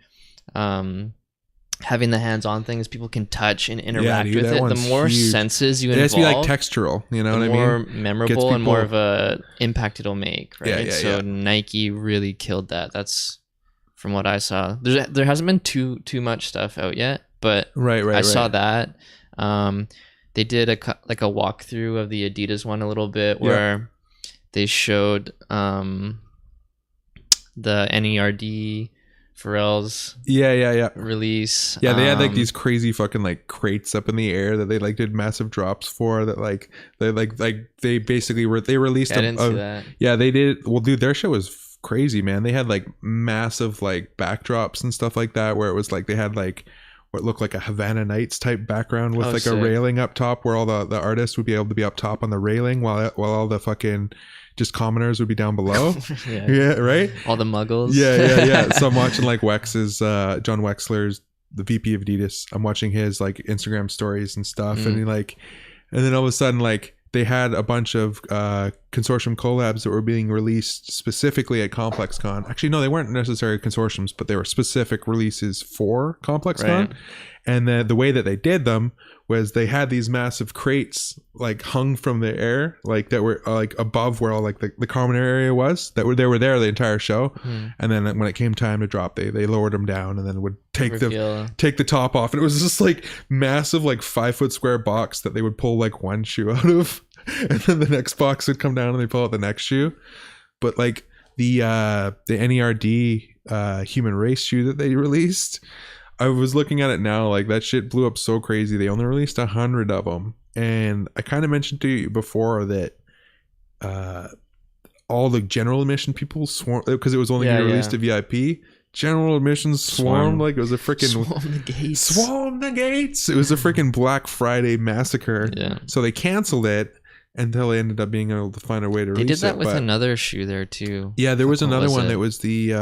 having the hands-on things people can touch and interact with it. The more senses you involve, it has to be like textural, you know what I mean? The more memorable and more of a impact it'll make, right? So Nike really killed that. That's from what I saw. There hasn't been too much stuff out yet, but I saw that. They did a walkthrough of the Adidas one a little bit where they showed the NERD Pharrell's release. Yeah, they had like these crazy fucking like crates up in the air that they like did massive drops for. That like they basically released. I didn't see that. Yeah, they did. Well, dude, their show was crazy, man. They had like massive like backdrops and stuff like that, where it was like they had like what looked like a Havana Nights type background with like sick. A railing up top where all the artists would be able to be up top on the railing while all the fucking just commoners would be down below. Yeah, right. All the muggles. Yeah. So I'm watching like Wex's John Wexler's, the VP of Adidas. I'm watching his like Instagram stories and stuff, and then all of a sudden like they had a bunch of consortium collabs that were being released specifically at ComplexCon. Actually, no, they weren't necessarily consortiums, but they were specific releases for ComplexCon. Right. And the way that they did them was they had these massive crates like hung from the air, like that were like above where all like the common area was. They were there the entire show. And then when it came time to drop, they lowered them down and then would take the top off. And it was just like massive, like 5 foot square box that they would pull like one shoe out of, and then the next box would come down and they pull out the next shoe. But like the NERD human race shoe that they released, I was looking at it now, like that shit blew up so crazy. They only released 100 of them. And I kind of mentioned to you before that all the general admission people swarmed, because it was only going to release to VIP. General admissions swarmed like it was a freaking Swarm the gates. It was a freaking Black Friday massacre. Yeah. So they canceled it until they ended up being able to find a way to release it. They did that with another shoe there too. Yeah, there was another one that was the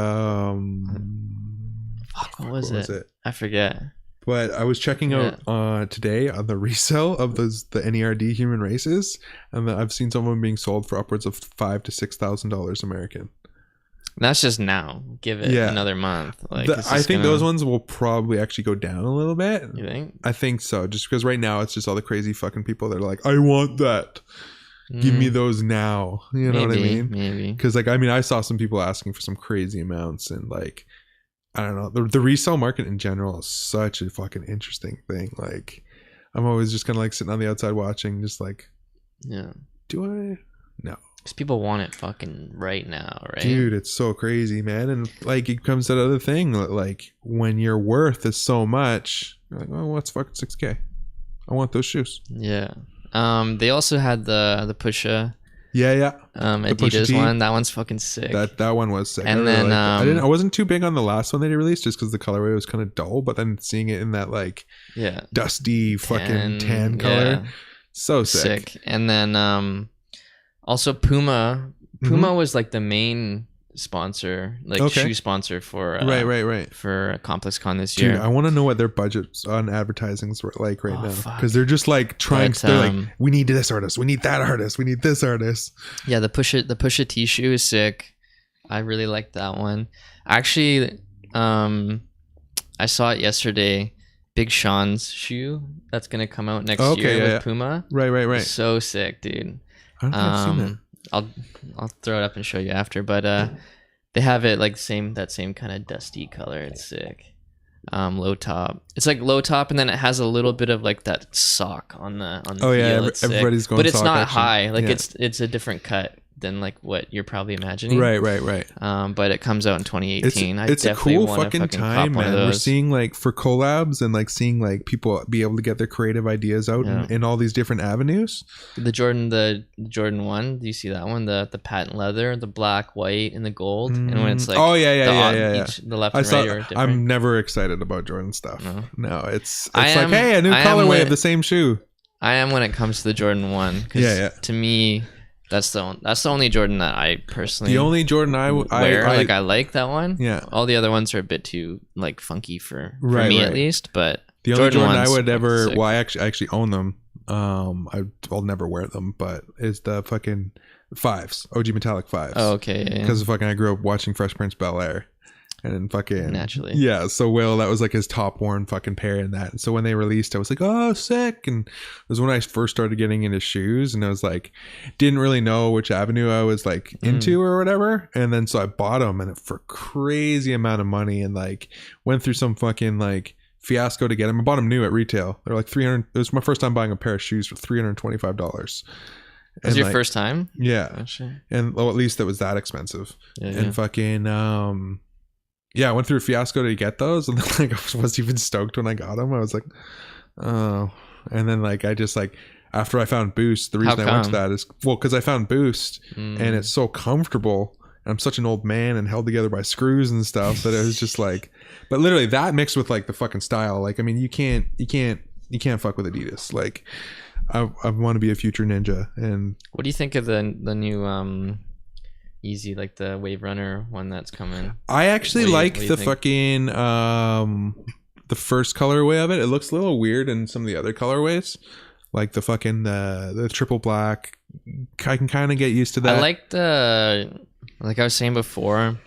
what was it? I forget. But I was checking out today on the resale of the NERD human races, and I've seen some of them being sold for upwards of $5,000 to $6,000 American. That's just now. Give it another month. Like I think those ones will probably actually go down a little bit. You think? I think so. Just because right now it's just all the crazy fucking people that are like, I want that. Give me those now. You know what I mean? Maybe. Because like, I mean, I saw some people asking for some crazy amounts, and like, I don't know. The resale market in general is such a fucking interesting thing. Like, I'm always just kind of like sitting on the outside watching, just like, do I? No. Because people want it fucking right now, right? Dude, it's so crazy, man. And like, it comes to that other thing, like when your worth is so much, you're like, oh, what's fucking $6,000? I want those shoes. Yeah. They also had the Pusha. Adidas one. That one's fucking sick. That one was sick. And then I wasn't too big on the last one they released just because the colorway was kind of dull. But then seeing it in that like dusty fucking tan color, so sick. And then also Puma was like the main sponsor, like shoe sponsor for right for ComplexCon this year. Dude, I want to know what their budgets on advertising's like right now, because they're just like trying. They're like, we need this artist, we need that artist, we need this artist. Yeah, the Pusha T shoe is sick. I really like that one. Actually, I saw it yesterday. Big Sean's shoe that's gonna come out next year with Puma. Right. So sick, dude. I don't think I've seen that. I'll throw it up and show you after, but they have it like that same kind of dusty color. It's sick. Low top. It's like low top, and then it has a little bit of like that sock on the heel. Everybody's going, but it's sock not action. high. Like it's a different cut than like what you're probably imagining. Right. But it comes out in 2018. It's a cool fucking time, man. We're seeing like for collabs and like seeing like people be able to get their creative ideas out in all these different avenues. The Jordan 1, do you see that one? The patent leather, the black, white, and the gold. And when it's like the left and right are different. I'm never excited about Jordan stuff. No, it's like, hey, a new colorway of the same shoe. I am when it comes to the Jordan 1. To me, that's the only Jordan that I personally the only Jordan I wear. I like that one. Yeah, all the other ones are a bit too like funky for me at least. But the only Jordan I would ever I actually own them. I'll never wear them, but is the fucking 5s, OG metallic 5s. Oh, okay. Because fucking I grew up watching Fresh Prince Bel-Air. And fucking naturally, so Will, that was like his top worn fucking pair in that. And so when they released, I was like, oh, sick. And it was when I first started getting into shoes, and I was like, didn't really know which avenue I was like into or whatever. And then so I bought them, and for crazy amount of money, and like went through some fucking like fiasco to get them. I bought them new at retail. They're like 300. It was my first time buying a pair of shoes for $325. Was your first time? Yeah. Oh, sure. And well, at least it was that expensive. And fucking I went through a fiasco to get those, and then like I wasn't even stoked when I got them. I was like, oh. And then like I just like after I found Boost, the reason I went to that is because I found Boost and it's so comfortable. And I'm such an old man and held together by screws and stuff that it was just like, but literally that mixed with like the fucking style. Like, I mean, you can't fuck with Adidas. Like, I want to be a future ninja. And what do you think of the new Easy, like the Wave Runner one that's coming. I actually like the fucking the first colorway of it. It looks a little weird in some of the other colorways, like the fucking the triple black. I can kind of get used to that. I like like I was saying before,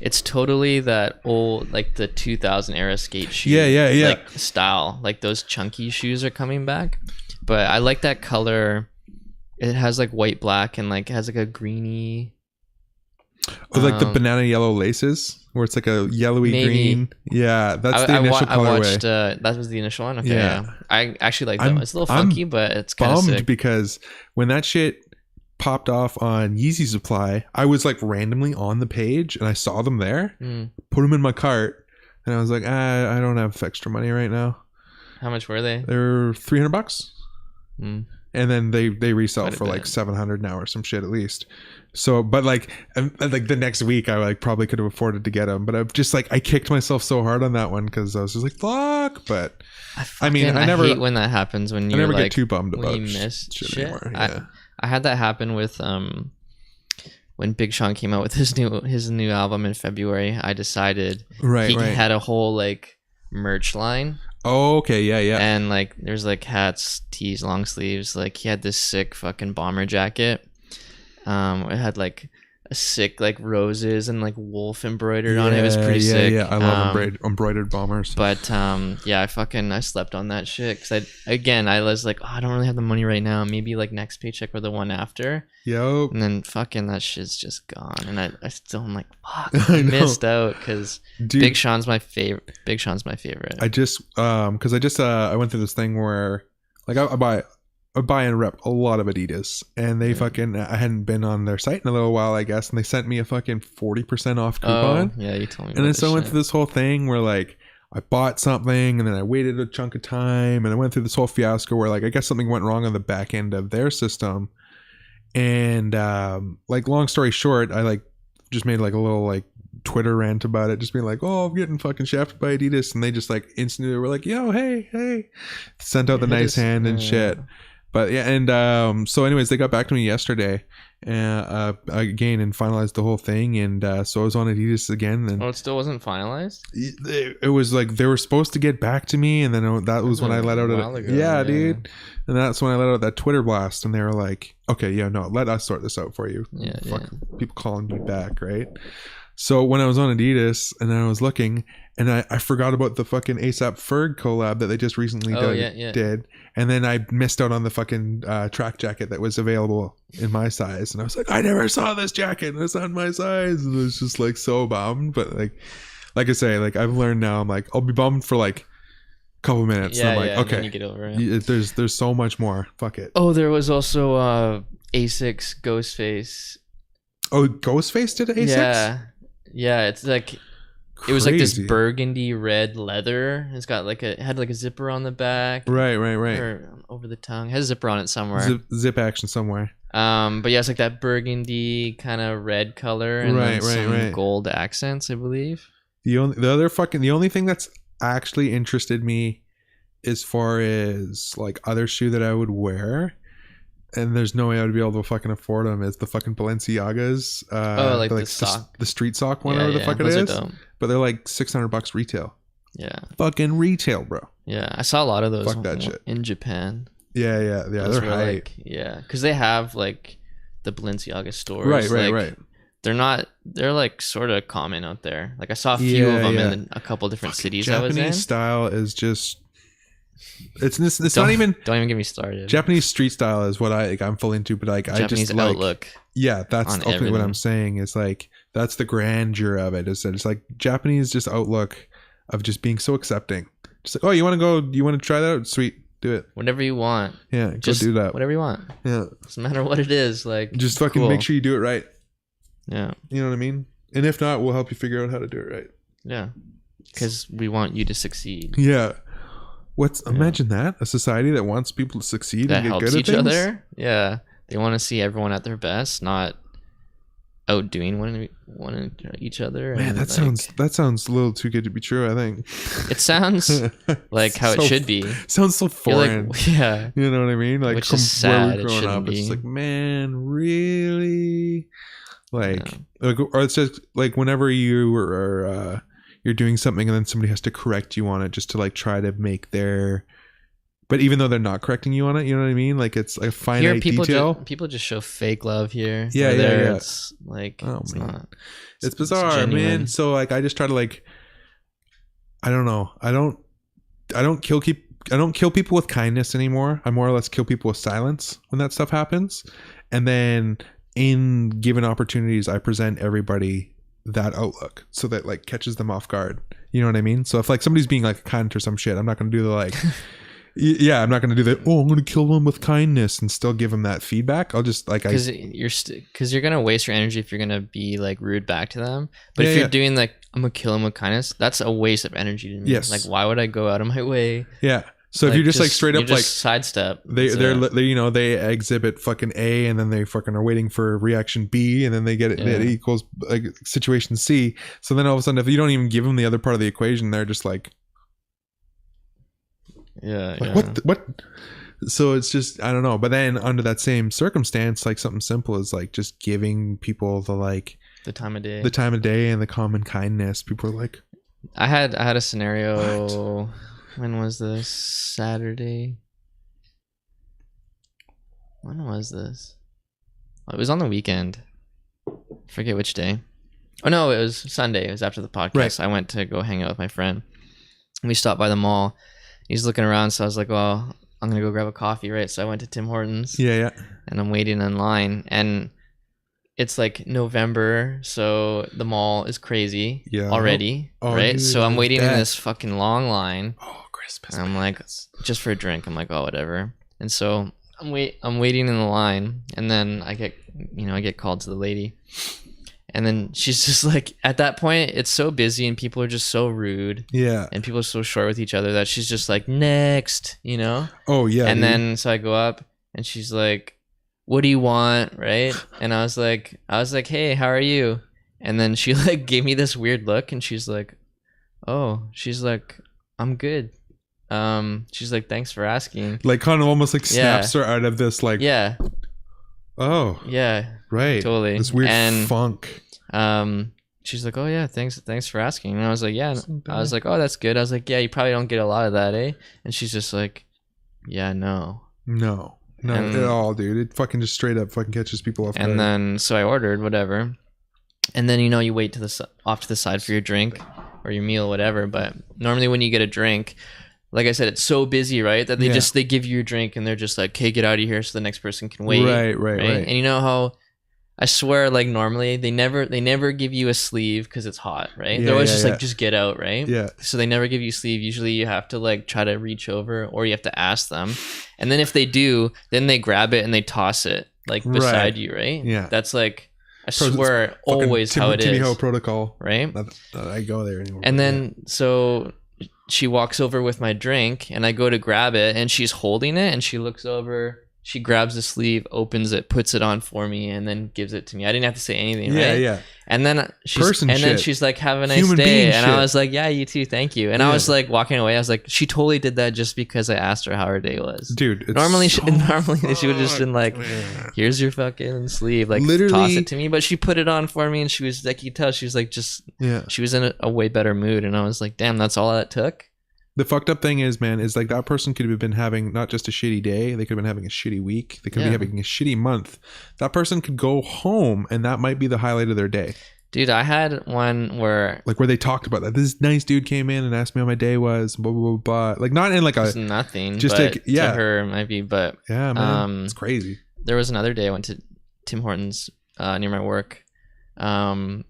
it's totally that old, like the 2000 era skate shoe. Yeah. Like style, like those chunky shoes are coming back. But I like that color. It has like white, black, and like has like a greeny. Oh, like the banana yellow laces, where it's like a yellowy green. Yeah, that's the initial colorway. I watched. That was the initial one. Okay, yeah. I actually like that one. It's a little funky, but it's kind of sick. Because when that shit popped off on Yeezy Supply, I was like randomly on the page and I saw them there, put them in my cart, and I was like, I don't have extra money right now. How much were they? They're $300. And then they resell for like $700 now or some shit at least. So, but like the next week I like probably could have afforded to get them, but I've just like I kicked myself so hard on that one because I was just like fuck. But I never hate when that happens when you never get too bummed about you missed shit anymore. Yeah. I had that happen with when Big Sean came out with his new album in February. I decided he had a whole like merch line. Oh, okay, yeah. And like there's like hats, tees, long sleeves. Like he had this sick fucking bomber jacket. It had like a sick like roses and like wolf embroidered on it. It was pretty sick. Yeah, I love embroidered bombers. But I slept on that shit because I was like, I don't really have the money right now. Maybe like next paycheck or the one after. Yep. And then fucking that shit's just gone. And I still am like, fuck, I missed out because Big Sean's my favorite. I just I went through this thing where like I buy and rep a lot of Adidas, and they I hadn't been on their site in a little while, I guess, and they sent me a fucking 40% off coupon. Oh, yeah, you told me. And then so I went through this whole thing where like I bought something and then I waited a chunk of time and I went through this whole fiasco where like I guess something went wrong on the back end of their system. And like long story short, I like just made like a little like Twitter rant about it, just being like, oh, I'm getting fucking shafted by Adidas, and they just like instantly were like, yo, hey, sent out the nice hand and shit. But yeah, and so anyways, they got back to me yesterday again and finalized the whole thing, and so I was on Adidas again. And it still wasn't finalized? It was like they were supposed to get back to me, and then that was when I let out dude. And that's when I let out that Twitter blast, and they were like, okay, yeah, no, let us sort this out for you. People calling me back, right? So when I was on Adidas and I was looking, and I forgot about the fucking ASAP Ferg collab that they just recently did. And then I missed out on the fucking track jacket that was available in my size. And I was like, I never saw this jacket. And it's not my size. And it was just like so bummed. But like I say, like I've learned now, I'm like, I'll be bummed for like a couple minutes. Yeah, and I'm like, okay, you get over it. There's so much more. Fuck it. Oh, there was also Asics Ghostface. Oh, Ghostface did Asics? Yeah, it's like it was like this burgundy red leather. It's got like it had like a zipper on the back. Right. Or over the tongue. It has a zipper on it somewhere. Zip action somewhere. But yeah, it's like that burgundy kind of red color and then some gold accents, I believe. The only thing that's actually interested me as far as like other shoe that I would wear, and there's no way I would be able to fucking afford them, is the fucking Balenciagas. Like the sock, the street sock one, whatever the fuck it is. But they're like $600 retail. Yeah, fucking retail, bro. Yeah, I saw a lot of those. Fuck that shit in Japan. Yeah. They're high. Because they have like the Balenciaga stores. Right. They're like sort of common out there. Like I saw a few of them in a couple different cities Japanese I was in. Japanese style is just. It's don't even get me started. Japanese street style is what I'm full into, but like Japanese I just like outlook. Yeah, that's ultimately what I'm saying. Is like that's the grandeur of it. Is that it's like Japanese just outlook of just being so accepting. Just like, oh, you want to try that out? Sweet, do it. Whatever you want. Yeah, just do that. Whatever you want. Yeah, doesn't matter what it is. Like just fucking make sure you do it right. Yeah, you know what I mean. And if not, we'll help you figure out how to do it right. Yeah, because we want you to succeed. Yeah. Imagine that, a society that wants people to succeed that and get helps good at each things. Other. Yeah, they want to see everyone at their best, not outdoing one each other. Man, that sounds a little too good to be true. I think it sounds like how it should be. Sounds so foreign. Like, yeah, you know what I mean. Like which from is sad. Where we're growing up, it's like, man, really. Like, or it's just like whenever you're doing something and then somebody has to correct you on it just to like try to make their, but even though they're not correcting you on it, you know what I mean? Like it's a finite detail. People just show fake love here. Yeah. It's like, it's man. not. It's bizarre, man. So like, I just try to like, I don't know. I don't kill people with kindness anymore. I more or less kill people with silence when that stuff happens. And then in given opportunities, I present everybody that outlook so that like catches them off guard. You know what I mean? So if like somebody's being like a cunt or some shit, I'm not going to do the like, yeah, I'm not going to do that. Oh, I'm going to kill them with kindness and still give them that feedback. I'll just like, because you're going to waste your energy if you're going to be like rude back to them. But if you're doing like, I'm going to kill them with kindness, that's a waste of energy to me. Yes. Like, why would I go out of my way? Yeah. So like, if you're just like straight up like sidestep, they exhibit fucking A and then they fucking are waiting for reaction B and then they get it, it equals like situation C. So then all of a sudden, if you don't even give them the other part of the equation, they're just like, what? So it's just, I don't know. But then under that same circumstance, like something simple is like just giving people the time of day and the common kindness. People are like, I had a scenario. What? When was this? Saturday? When was this? Oh, it was on the weekend. Forget which day. Oh no, it was Sunday. It was after the podcast. Right. I went to go hang out with my friend. We stopped by the mall. He's looking around, so I was like, well, I'm gonna go grab a coffee, right? So I went to Tim Hortons. Yeah. And I'm waiting in line, and it's like November, so the mall is crazy already, right? Dude, so I'm waiting in this fucking long line. Oh, Christmas. And I'm like, just for a drink. I'm like, oh, whatever. And so I'm waiting in the line, and then I get called to the lady, and then she's just like, at that point, it's so busy and people are just so rude. Yeah. And people are so short with each other that she's just like, next, you know? Oh yeah. And then so I go up, and she's like, what do you want, right? And I was like, hey, how are you? And then she like gave me this weird look, and she's like, I'm good. She's like, thanks for asking. Like kind of almost like snaps her out of this like, oh yeah, right, totally, this weird funk. She's like, oh yeah, thanks for asking. And I was like, yeah. I was like, oh, that's good. I was like, yeah, you probably don't get a lot of that, eh? And she's just like, yeah, no at all, dude. It fucking just straight up fucking catches people off guard. And then so I ordered whatever, and then you wait off to the side for your drink or your meal, whatever. But normally when you get a drink, like I said, it's so busy, right, that they give you your drink and they're just like, okay, get out of here so the next person can wait. Right. And you know how I swear, like normally they never give you a sleeve because it's hot, right? They're always just get out, right? Yeah. So they never give you a sleeve. Usually you have to like try to reach over, or you have to ask them. And then if they do, then they grab it and they toss it like beside you, right? Yeah. That's like, I swear, always how it is. Timmy Ho protocol, right? Not that I go there anymore. And then so she walks over with my drink, and I go to grab it, and she's holding it, and she looks over. She grabs the sleeve, opens it, puts it on for me, and then gives it to me. I didn't have to say anything, right? Yeah. And then she's like, "Have a nice day," and I was like, "Yeah, you too, thank you." And I was like walking away. I was like, "She totally did that just because I asked her how her day was." Dude, normally she would have just been like, "Here's your fucking sleeve," like literally toss it to me. But she put it on for me, and she was like, you tell she was like, she was in a way better mood, and I was like, "Damn, that's all that took." The fucked up thing is, man, is like that person could have been having not just a shitty day, they could have been having a shitty week, they could be having a shitty month. That person could go home and that might be the highlight of their day. Dude, I had one where they talked about that. This nice dude came in and asked me how my day was, blah blah blah blah. Like not in like a nothing, just but like to her it might be, but yeah, man, it's crazy. There was another day I went to Tim Hortons near my work, and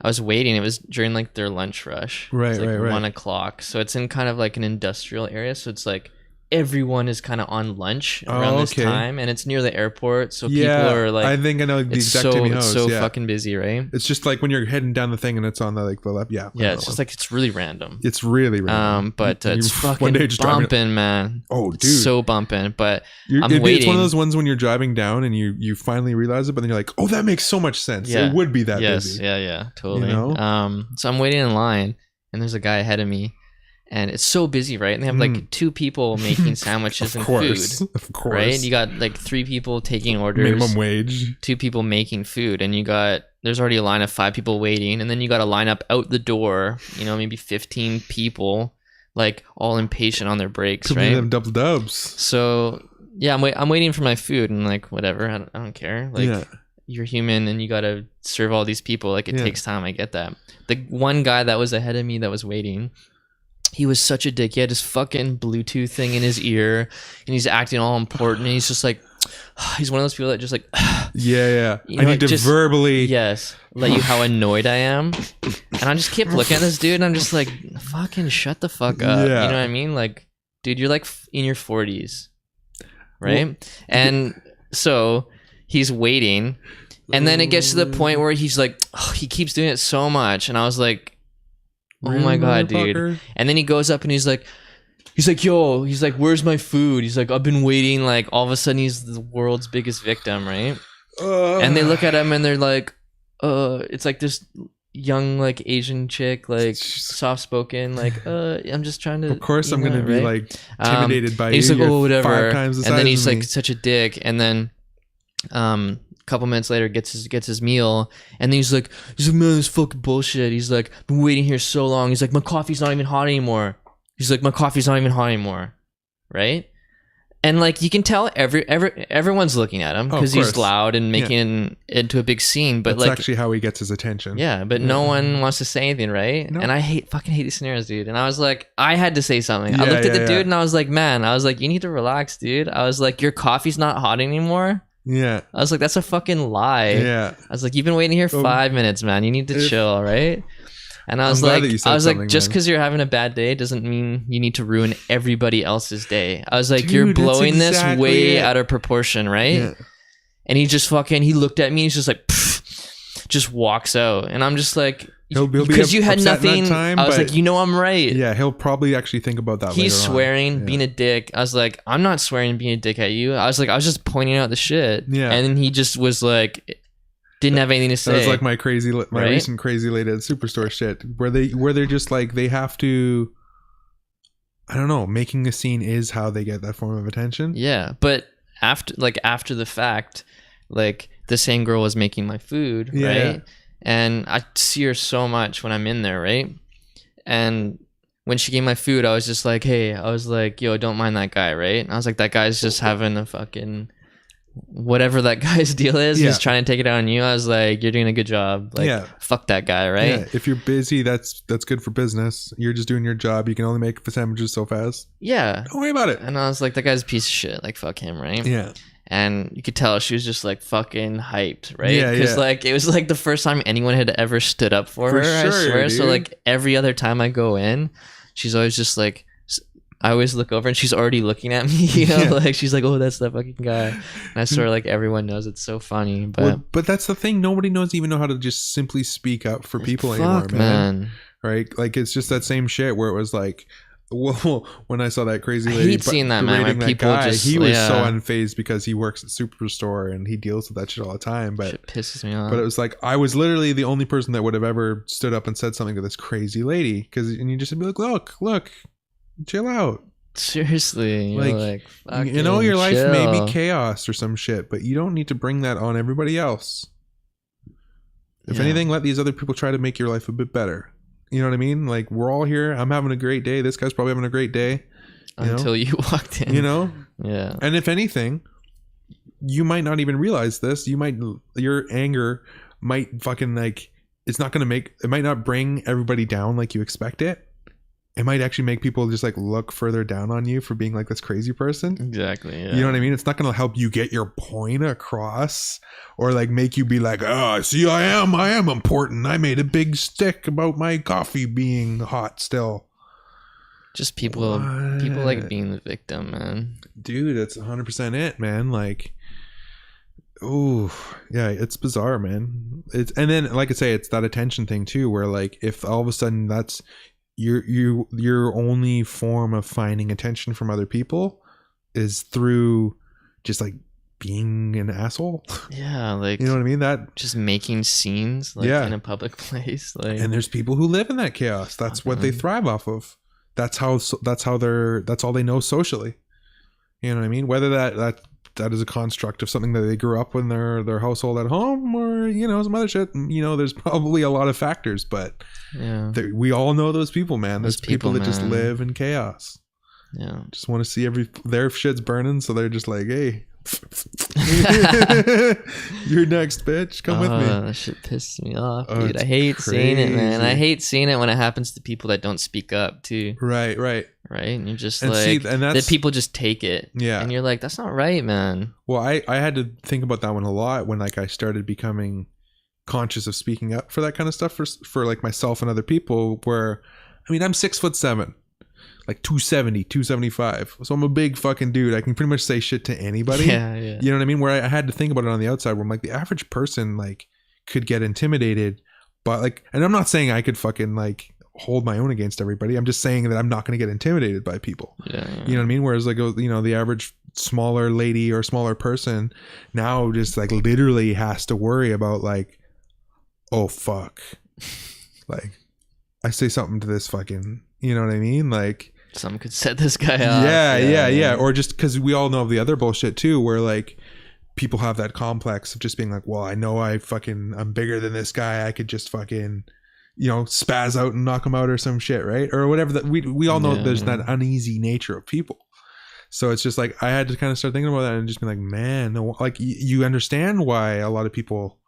I was waiting. It was during like their lunch rush. Right, like right. 1 o'clock. So it's in kind of like an industrial area. So it's like everyone is kind of on lunch around this time, and it's near the airport. So people are like, I think I know the exact Timmy Ho's. It's so fucking busy, right? It's just like when you're heading down the thing and it's on the like the left. Yeah. Yeah. It's just like, it's really random. It's really random. But it's fucking bumping, man. Oh, dude. It's so bumping. But I'm waiting. It's one of those ones when you're driving down and you finally realize it, but then you're like, oh, that makes so much sense. Yeah. It would be that busy. Yeah. Totally. You know? So I'm waiting in line, and there's a guy ahead of me. and it's so busy, right? And they have like 2 people making sandwiches and food, of course, right? You got like 3 people taking orders, minimum wage, 2 people making food, and there's already a line of 5 people waiting, and then you got to line up out the door, maybe 15 people, like all impatient on their breaks, could right? be them double dubs. So yeah, I'm waiting for my food, and like whatever, I don't care, like you're human and you gotta serve all these people, like it takes time. I get that. The one guy that was ahead of me that was waiting, he was such a dick. He had his fucking Bluetooth thing in his ear and he's acting all important, and he's just like, he's one of those people that just like I need to just verbally let you how annoyed I am. And I just kept looking at this dude and I'm just like, fucking shut the fuck up. You know what I mean? Like, dude, you're like in your 40s, right? Well, and so he's waiting, and then it gets to the point where he's like, he keeps doing it so much, and I was like, oh my god, dude. And then he goes up and he's like, yo, he's like, where's my food? He's like, I've been waiting. Like, all of a sudden he's the world's biggest victim, right? And they look at him and they're like, it's like this young like Asian chick, like soft spoken, like I'm just trying to, of course I'm gonna be like intimidated by you. He's like, oh, whatever. 5 times the size and then he's of me. like such a dick, and then a couple minutes later gets his meal, and then he's like, man, this fucking bullshit. He's like, been waiting here so long. He's like, my coffee's not even hot anymore. Right? And like you can tell everyone's looking at him because he's loud and making it into a big scene. But that's like actually how he gets his attention. Yeah, but no one wants to say anything, right? No. And I fucking hate these scenarios, dude. And I was like, I had to say something. I looked at the dude and I was like, man, you need to relax, dude. I was like, your coffee's not hot anymore. Yeah. I was like, that's a fucking lie. Yeah. I was like, you've been waiting here 5 minutes, man. You need to chill, right? And I was like, just because you're having a bad day doesn't mean you need to ruin everybody else's day. I was like, dude, you're blowing this way out of proportion, right? Yeah. And he just he looked at me. He's just like, just walks out. And I'm just like, because you had nothing. I was like, I'm right. Yeah, he'll probably actually think about that. He's swearing, being a dick. I was like, I'm not swearing, being a dick at you. I was like, I was just pointing out the shit. Yeah. And then he just was like, didn't have anything to say. That was like my recent crazy lady at Superstore shit, where they're just like, they have to, I don't know, making a scene is how they get that form of attention. Yeah, but after the fact, like the same girl was making my food, right? And I see her so much when I'm in there, right? And when she gave my food, I was just like, hey, yo, don't mind that guy, right? And I was like, that guy's just having a fucking whatever that guy's deal is, he's trying to take it out on you. I was like, you're doing a good job. Like, fuck that guy, right? Yeah. If you're busy, that's good for business. You're just doing your job. You can only make sandwiches so fast. Yeah. Don't worry about it. And I was like, that guy's a piece of shit. Like, fuck him, right? Yeah. And you could tell she was just like fucking hyped, right? Yeah, because like it was like the first time anyone had ever stood up for her. Sure, I swear. Dude. So like every other time I go in, she's always just like, I always look over and she's already looking at me, like she's like, oh, that's that fucking guy. And I swear, like everyone knows. It's so funny, but that's the thing. Nobody even know how to just simply speak up for people anymore, man. Right? Like it's just that same shit where it was like, well, when I saw that crazy lady, I hate seeing that, man. When people he was so unfazed because he works at Superstore and he deals with that shit all the time. But shit pisses me off. But it was like I was literally the only person that would have ever stood up and said something to this crazy lady, and you just be like, look, chill out. Seriously, like your life may be chaos or some shit, but you don't need to bring that on everybody else. If anything, let these other people try to make your life a bit better. You know what I mean? Like, we're all here. I'm having a great day. This guy's probably having a great day. Until you walked in. Yeah. And if anything, you might not even realize this. Your anger might fucking it might not bring everybody down like you expect it. It might actually make people just like look further down on you for being like this crazy person. Exactly. Yeah. You know what I mean? It's not going to help you get your point across or like make you be like, oh, see, I am important. I made a big stick about my coffee being hot still. Just people like being the victim, man. Dude, that's 100% it, man. Like, oh yeah, it's bizarre, man. And then like I say, it's that attention thing too, where like if all of a sudden that's your only form of finding attention from other people is through just like being an asshole. Yeah, like, you know what I mean? That just making scenes like in a public place. Like, and there's people who live in that chaos. That's what they thrive off of. that's all they know socially. You know what I mean? Whether that is a construct of something that they grew up in their household at home, or some other shit. There's probably a lot of factors, but we all know those people, man. There's people that just live in chaos. Yeah, just want to see their shit's burning, so they're just like, hey. You're next, bitch. Come with me. That shit pisses me off, dude. I hate seeing it, man. I hate seeing it when it happens to people that don't speak up too. Right. And you're just that people just take it. Yeah. And you're like, that's not right, man. Well, I had to think about that one a lot when I started becoming conscious of speaking up for that kind of stuff for like myself and other people. Where, I mean, I'm 6'7". Like 270, 275. So I'm a big fucking dude. I can pretty much say shit to anybody. Yeah. You know what I mean? Where I had to think about it on the outside, where I'm like, the average person like could get intimidated, but like, and I'm not saying I could fucking like hold my own against everybody. I'm just saying that I'm not going to get intimidated by people. Yeah. You know what I mean? Whereas like, the average smaller lady or smaller person now just like literally has to worry about like, oh fuck. Like I say something to this fucking, you know what I mean? Like, some could set this guy up. Yeah. Or just because we all know the other bullshit too, where like people have that complex of just being like, well, I know I'm bigger than this guy. I could just fucking, spaz out and knock him out or some shit, right? Or whatever. That we all know there's that uneasy nature of people. So it's just like I had to kind of start thinking about that and just be like, man, no, like you understand why a lot of people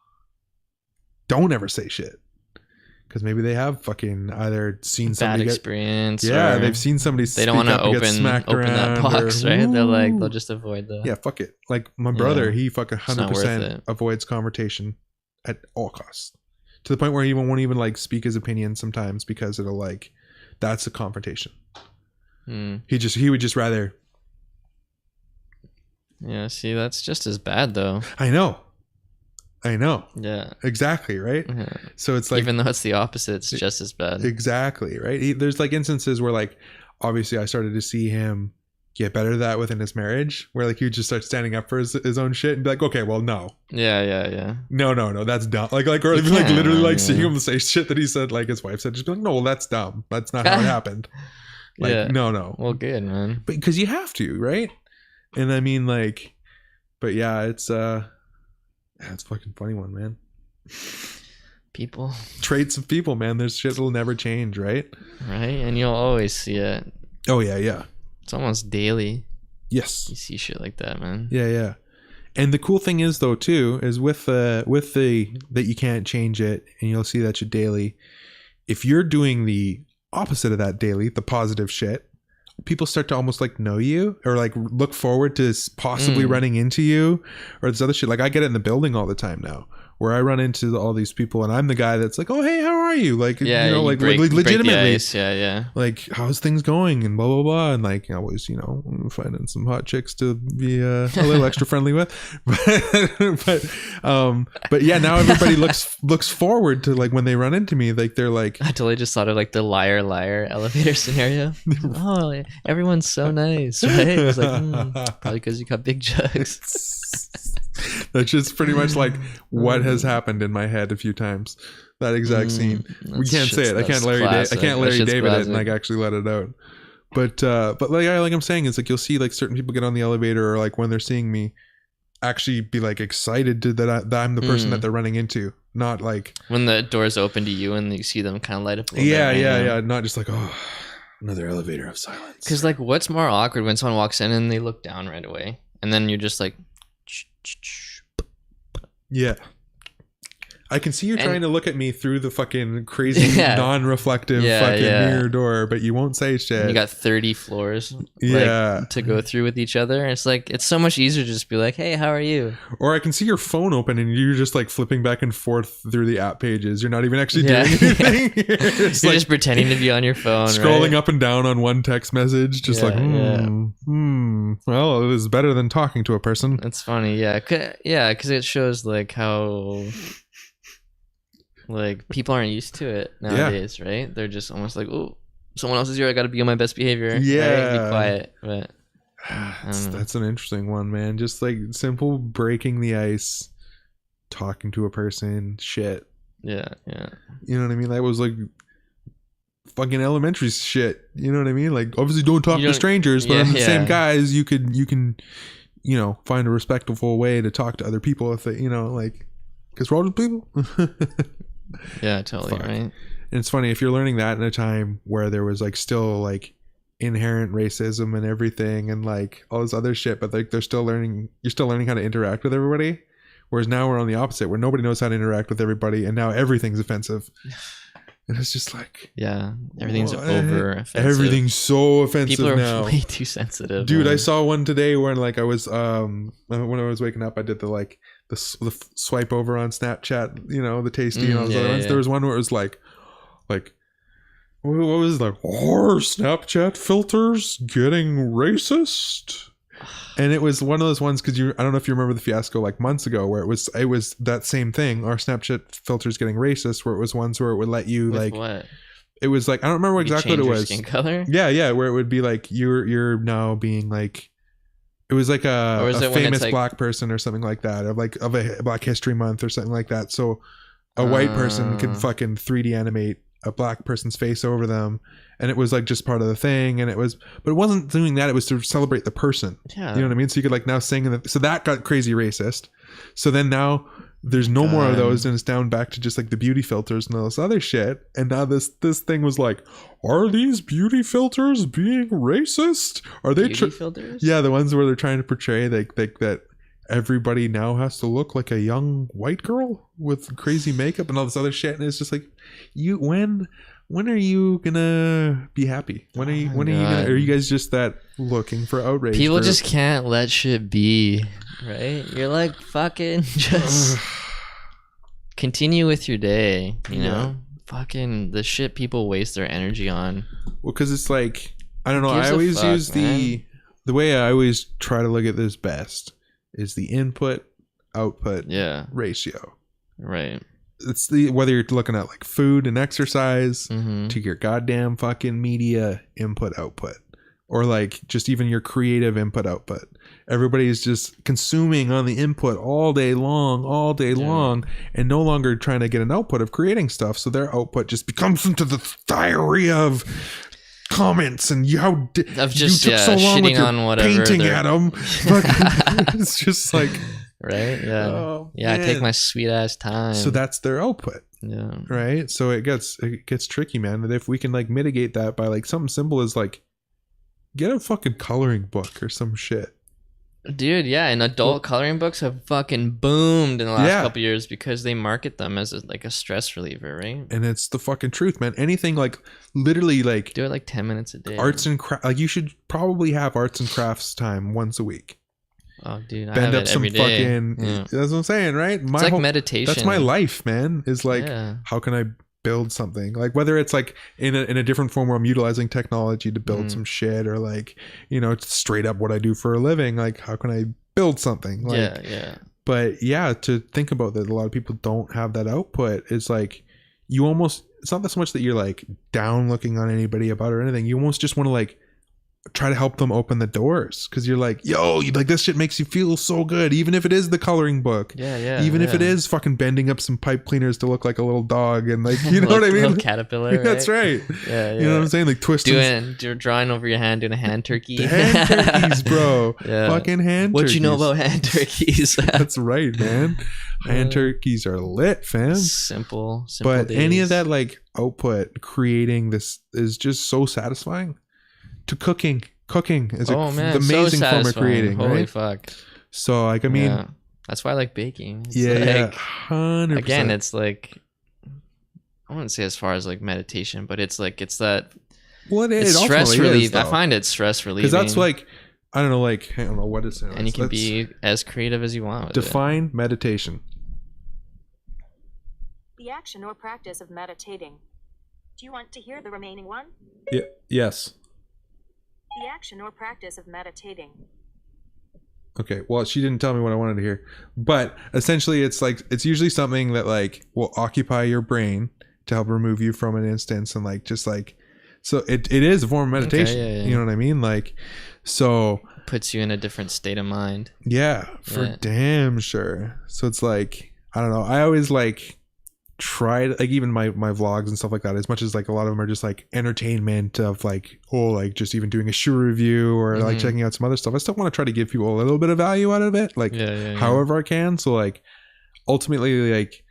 don't ever say shit. Because maybe they have fucking either seen somebody bad experience. They've seen somebody. They don't want to open that box, right? They'll just avoid the. Yeah, fuck it. Like my brother, he fucking 100% avoids confrontation at all costs, to the point where he won't even like speak his opinion sometimes because it'll like that's a confrontation. He would just rather. Yeah, see, that's just as bad though. I know. Yeah. Exactly, right? Yeah. So it's like, even though it's the opposite, it's just as bad. Exactly, right? There's like instances where like obviously I started to see him get better at that within his marriage, where like he would just start standing up for his own shit and be like, okay, well, no. Yeah. No, that's dumb. Like or even like literally like seeing him say shit that he said, like his wife said, just be like, no, well, that's dumb. That's not how it happened. Like, no. Well, good, man. But because you have to, right? And I mean, like, but yeah, it's a fucking funny one, man. People. Traits of people, man. There's shit that'll never change, right? Right, and you'll always see it. Oh, yeah. It's almost daily. Yes. You see shit like that, man. Yeah. And the cool thing is, though, too, is with the that you can't change it, and you'll see that shit daily. If you're doing the opposite of that daily, the positive shit, people start to almost like know you or like look forward to possibly running into you or this other shit. Like I get it in the building all the time now, where I run into all these people and I'm the guy that's like, oh, hey, how are you? Like, like legitimately. Yeah. Like, how's things going? And blah, blah, blah. And like, always, finding some hot chicks to be a little extra friendly with. But yeah, now everybody looks forward to like when they run into me, like they're like, I totally just thought of like the liar elevator scenario. Oh, everyone's so nice, right? It's like, probably because you got big jugs. That's just pretty much like what has happened in my head a few times. That exact scene. We can't say it. I can't Larry David it and like actually let it out. But like I'm saying, it's like you'll see like certain people get on the elevator or like when they're seeing me actually be like excited that I'm the person that they're running into. Not like when the doors open to you and you see them kind of light up a little bit. Yeah. Yeah. Not just like, oh, another elevator of silence. Because like what's more awkward when someone walks in and they look down right away and then you're just like, yeah. I can see you trying to look at me through the fucking crazy non-reflective mirror door, but you won't say shit. And you got 30 floors to go through with each other. It's like, it's so much easier to just be like, hey, how are you? Or I can see your phone open and you're just like flipping back and forth through the app pages. You're not even actually doing anything. You're like, just pretending to be on your phone, scrolling up and down on one text message. Just well, it was better than talking to a person. It's funny. Yeah. Because it shows like how... like people aren't used to it nowadays, right? They're just almost like, oh, someone else is here, I gotta be on my best behavior. Yeah, right? Be quiet. But that's an interesting one, man. Just like simple breaking the ice, talking to a person, shit. Yeah. You know what I mean? That was like fucking elementary shit. You know what I mean? Like, obviously don't talk to strangers, but the same guys, you can, you know, find a respectful way to talk to other people if they, you know, like, because we're all just people. Yeah, totally. Right. And it's funny if you're learning that in a time where there was like still like inherent racism and everything and like all this other shit, but like you're still learning how to interact with everybody. Whereas now we're on the opposite, where nobody knows how to interact with everybody, and now everything's offensive. And it's just like, everything's over offensive. Everything's so offensive now. People are way too sensitive, dude. Man. I saw one today where like I was when I was waking up, I did the swipe over on Snapchat, you know, the tasty and all those other ones. There was one where it was like what was it, like, are Snapchat filters getting racist? And it was one of those ones because I don't know if you remember the fiasco like months ago where it was that same thing. Are Snapchat filters getting racist? Where it was ones where it would let you with what? It was like I don't remember exactly what it was. Skin color? Yeah, where it would be like you're now being like, it was like a famous like, black person or something like that, of a Black History Month or something like that. So a white person could fucking 3D animate a black person's face over them, and it was like just part of the thing, and but it wasn't doing that, it was to celebrate the person. You know what I mean? So you could like now sing so that got crazy racist. So then now there's no more of those, and it's down back to just like the beauty filters and all this other shit. And now this thing was like, are these beauty filters being racist? Are they beauty filters? Yeah, the ones where they're trying to portray like that everybody now has to look like a young white girl with crazy makeup and all this other shit. And it's just like, when are you gonna be happy? When are you guys just that looking for outrage? People just can't let shit be, right? You're like, fucking just continue with your day, you know? Fucking the shit people waste their energy on. Well, because it's like, I don't know, I always use the way I always try to look at this best is the input output ratio. Right. It's whether you're looking at like food and exercise to your goddamn fucking media input output, or like just even your creative input output. Everybody's just consuming on the input all day long, and no longer trying to get an output of creating stuff. So their output just becomes into the diarrhea of comments and you took so long with your painting at them. It's just like, right? I take my sweet ass time. So that's their output. Right. So it gets tricky, man. That if we can like mitigate that by like something simple as like get a fucking coloring book or some shit. Dude, and adult coloring books have fucking boomed in the last couple years because they market them as like a stress reliever, right? And it's the fucking truth, man. Anything like literally like do it like 10 minutes a day. Arts and crafts, like you should probably have arts and crafts time once a week. Oh, dude, I bend have up it some every day. fucking. That's what I'm saying, right? It's like meditation. That's my life, man. Is like, how can I build something? Like whether it's like in a different form where I'm utilizing technology to build some shit, or like, you know, straight up what I do for a living. Like how can I build something? Like, But to think about that, a lot of people don't have that output. It's like you almost. It's not so much that you're like down looking on anybody about it or anything. You almost just want to like try to help them open the doors, because you're like, yo, like this shit makes you feel so good, even if it is the coloring book, even if it is fucking bending up some pipe cleaners to look like a little dog, and like, you know what I mean, little caterpillar, right? That's right. You know what I'm saying, like twisting, you're drawing over your hand, doing a hand turkey. Hand turkeys, bro. Fucking hand turkeys. What you know about hand turkeys? That's right, man. Hand turkeys are lit, fam. Simple but days. Any of that like output creating this is just so satisfying. To cooking is the amazing form of creating. Holy right? Fuck. So like, I mean, that's why I like baking. It's 100%. Again, it's like, I wouldn't say as far as like meditation, but it's like, it's that. Well, it's stress relief. I find it stress relieving, because that's like, I don't know what is it. And you can be as creative as you want. Define meditation. The action or practice of meditating. Do you want to hear the remaining one? Yeah. Yes. The action or practice of meditating. Okay, well, she didn't tell me what I wanted to hear, but essentially it's like, it's usually something that like will occupy your brain to help remove you from an instance, and like just like, so it is a form of meditation. You know what I mean? Like, so puts you in a different state of mind. For damn sure. So it's like, I don't know, I always like, try to, like, even my vlogs and stuff like that, as much as like a lot of them are just like entertainment of like, oh, like just even doing a shoe review or like checking out some other stuff, I still want to try to give people a little bit of value out of it, like however I can. So like ultimately, like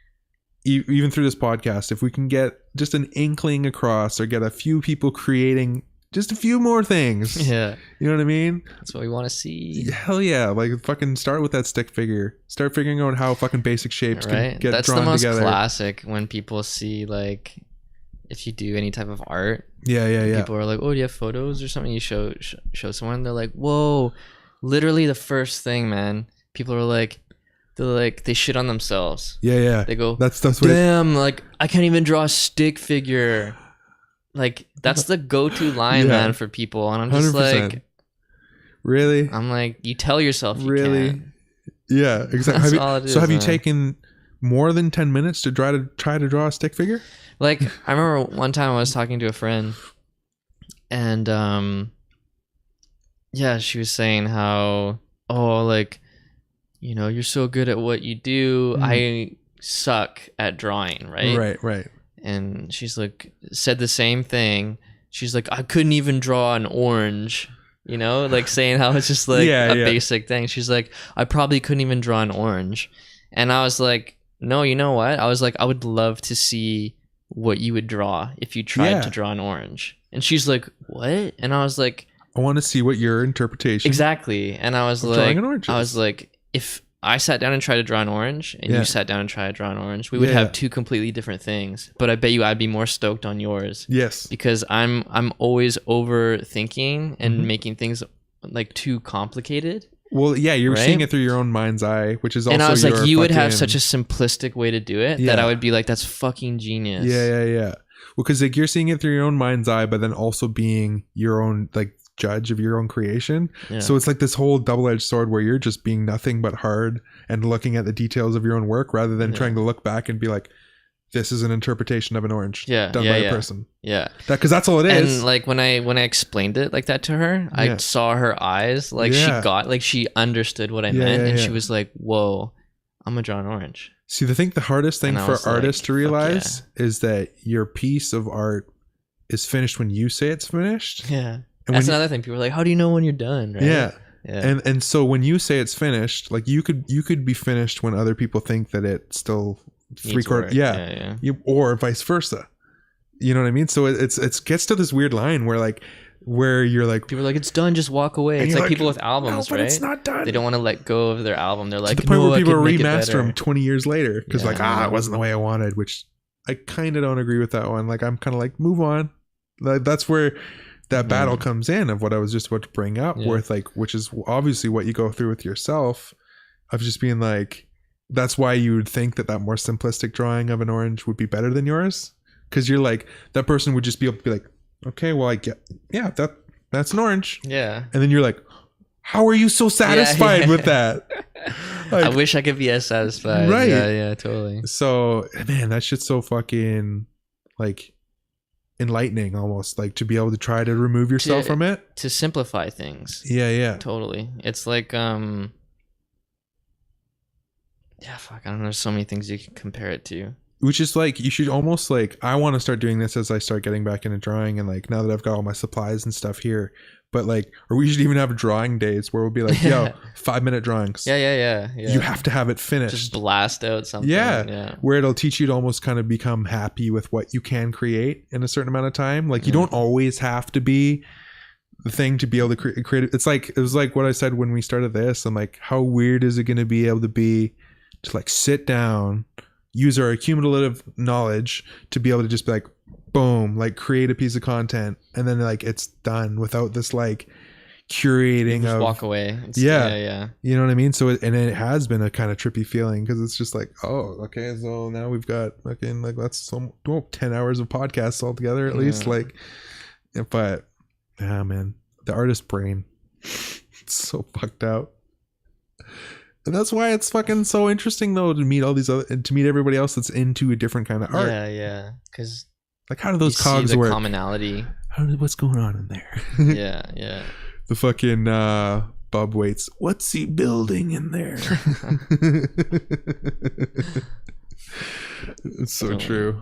even through this podcast, if we can get just an inkling across or get a few people creating just a few more things, you know what I mean, that's what we want to see. Hell yeah. Like fucking start with that stick figure, start figuring out how fucking basic shapes can get that's drawn the most together. Classic when people see, like, if you do any type of art, people are like, oh, do you have photos or something? You show someone, they're like, whoa, literally the first thing, man. People are like, they shit on themselves. They go, that's what damn, like I can't even draw a stick figure. Like that's the go-to line, man, for people. And I'm just 100%. Like, really? I'm like, you tell yourself you really can't. Yeah, exactly. Have you taken more than 10 minutes to try to draw a stick figure? Like I remember one time I was talking to a friend, and she was saying how, oh, like, you know, you're so good at what you do. I suck at drawing, right? Right. And she's like, said the same thing. She's like, I couldn't even draw an orange, you know, like saying how it's just like a basic thing. She's like, I probably couldn't even draw an orange. And I was like, no, you know what? I was like, I would love to see what you would draw if you tried to draw an orange. And she's like, what? And I was like, I want to see what your interpretation. Exactly. And I was like, if I sat down and tried to draw an orange, and you sat down and tried to draw an orange, we would have two completely different things. But I bet you I'd be more stoked on yours. Yes. Because I'm always overthinking and making things like too complicated. Well, yeah, you're seeing it through your own mind's eye, which is also. And I was like, you would have such a simplistic way to do it that I would be like, that's fucking genius. Yeah. Well, because like you're seeing it through your own mind's eye, but then also being your own like judge of your own creation. So it's like this whole double-edged sword where you're just being nothing but hard and looking at the details of your own work rather than trying to look back and be like, this is an interpretation of an orange done by a person. Because that's all it is. And like when I explained it like that to her, I saw her eyes, like she understood what I meant, and she was like, whoa, I'm gonna draw an orange. See, the hardest thing for artists to realize is that your piece of art is finished when you say it's finished. And that's another thing. People are like, how do you know when you're done? Right? Yeah. And so when you say it's finished, like you could be finished when other people think that it's still three-quarters. Or vice versa. You know what I mean? So it gets to this weird line where you're like, people are like, it's done, just walk away. It's like people with albums, right? It's not done. They don't want to let go of their album. They're like, to the point where people remaster them 20 years later because it wasn't the way I wanted, which I kind of don't agree with that one. Like I'm kind of like, move on. Like that's where that battle comes in of what I was just about to bring up with like, which is obviously what you go through with yourself of just being like, that's why you would think that more simplistic drawing of an orange would be better than yours. Cause you're like, that person would just be able to be like, okay, well I get, that's an orange. Yeah. And then you're like, how are you so satisfied with that? Like, I wish I could be as satisfied. Right. Yeah, totally. So man, that shit's so fucking like enlightening almost, like to be able to try to remove yourself from it, to simplify things. Totally. It's like I don't know, there's so many things you can compare it to, which is like, you should almost like, I want to start doing this as I start getting back into drawing, and like now that I've got all my supplies and stuff here, but like, or we should even have drawing days where we'll be like, yo, 5-minute drawings. Yeah. You have to have it finished. Just blast out something. Yeah. Where it'll teach you to almost kind of become happy with what you can create in a certain amount of time. Like you don't always have to be the thing to be able to create it. It was like what I said when we started this. I'm like, how weird is it going to be able to be to like sit down, use our accumulative knowledge to be able to just be like, boom, like create a piece of content, and then like it's done without this like curating just walk away. Yeah. You know what I mean? So it has been a kind of trippy feeling because it's just like, oh, okay, so now we've got fucking like that's 10 hours of podcasts altogether at least. Like, but man, the artist brain, it's so fucked out. And that's why it's fucking so interesting though to meet all these other, and to meet everybody else that's into a different kind of art. Yeah. Because like, how do those cogs work? Commonality. What's going on in there? Yeah. The fucking Bob Waits. What's he building in there? It's so true.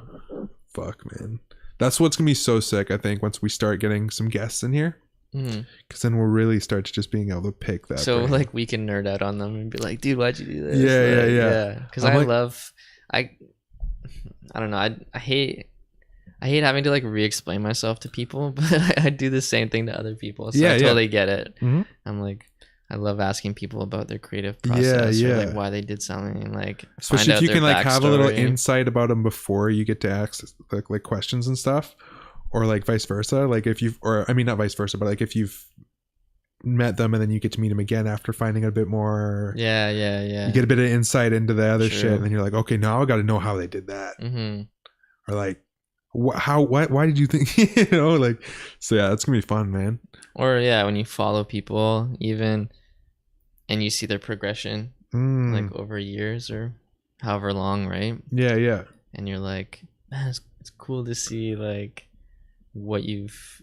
Fuck, man. That's what's gonna be so sick, I think, once we start getting some guests in here. Because then we'll really start to just being able to pick that. So brain. Like we can nerd out on them and be like, dude, why'd you do this? Yeah. Because I don't know. I hate having to like re-explain myself to people, but I do the same thing to other people. So I totally get it. I'm like, I love asking people about their creative process or like why they did something, like especially if you can like have a little insight about them before you get to ask like questions and stuff, or like vice versa. Like if you've, or I mean not vice versa, but like if you've met them and then you get to meet them again after finding a bit more. You get a bit of insight into the other shit, and then you're like, okay, now I got to know how they did that, or like why did you think, you know, like, so yeah, that's gonna be fun, man. Or when you follow people even and you see their progression like over years or however long, right? Yeah And you're like, man, it's cool to see like what you've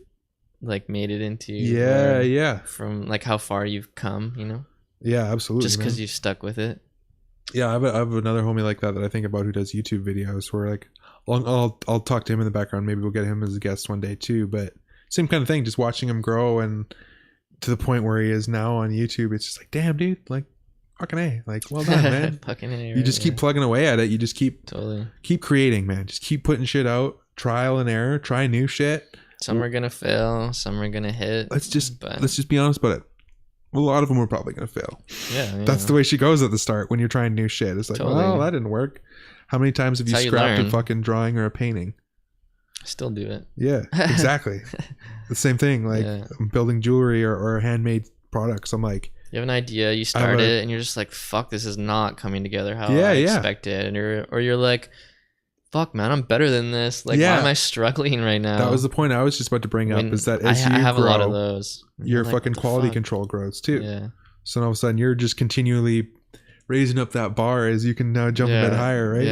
like made it into, from like how far you've come, you know. Absolutely, just because you stuck with it. I have another homie like that I think about who does YouTube videos where like I'll talk to him in the background. Maybe we'll get him as a guest one day too, but same kind of thing, just watching him grow and to the point where he is now on YouTube. It's just like, damn, dude, like fucking A, like, well done, man. Fucking A, you just keep plugging away at it. You just keep creating, man. Just keep putting shit out, trial and error, try new shit. Some are gonna fail, some are gonna hit. Let's just be honest about it. A lot of them are probably gonna fail. That's the way she goes at the start when you're trying new shit. It's like, well, that didn't work. How many times have you scrapped a fucking drawing or a painting? Still do it. Yeah, exactly. The same thing, like I'm building jewelry or handmade products. I'm like, you have an idea, you start it, and you're just like, fuck, this is not coming together how I expected. And you're like, fuck, man, I'm better than this. Like, why am I struggling right now? That was the point I was just about to bring up, is that as you have grow, a lot of those. Your fucking quality control grows too. Yeah. So all of a sudden you're just continually raising up that bar as you can now jump a bit higher, right?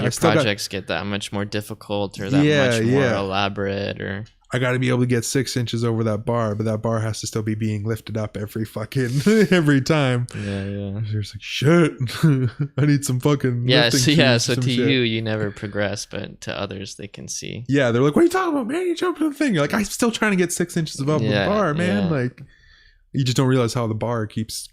Your projects get that much more difficult or that much more elaborate, or I got to be able to get 6 inches over that bar, but that bar has to still be being lifted up every time. You're just like, shit, I need some fucking so to you never progress, but to others they can see. They're like, what are you talking about, man? You jumping the thing. You're like, I'm still trying to get 6 inches above the bar, man. Like, you just don't realize how the bar keeps.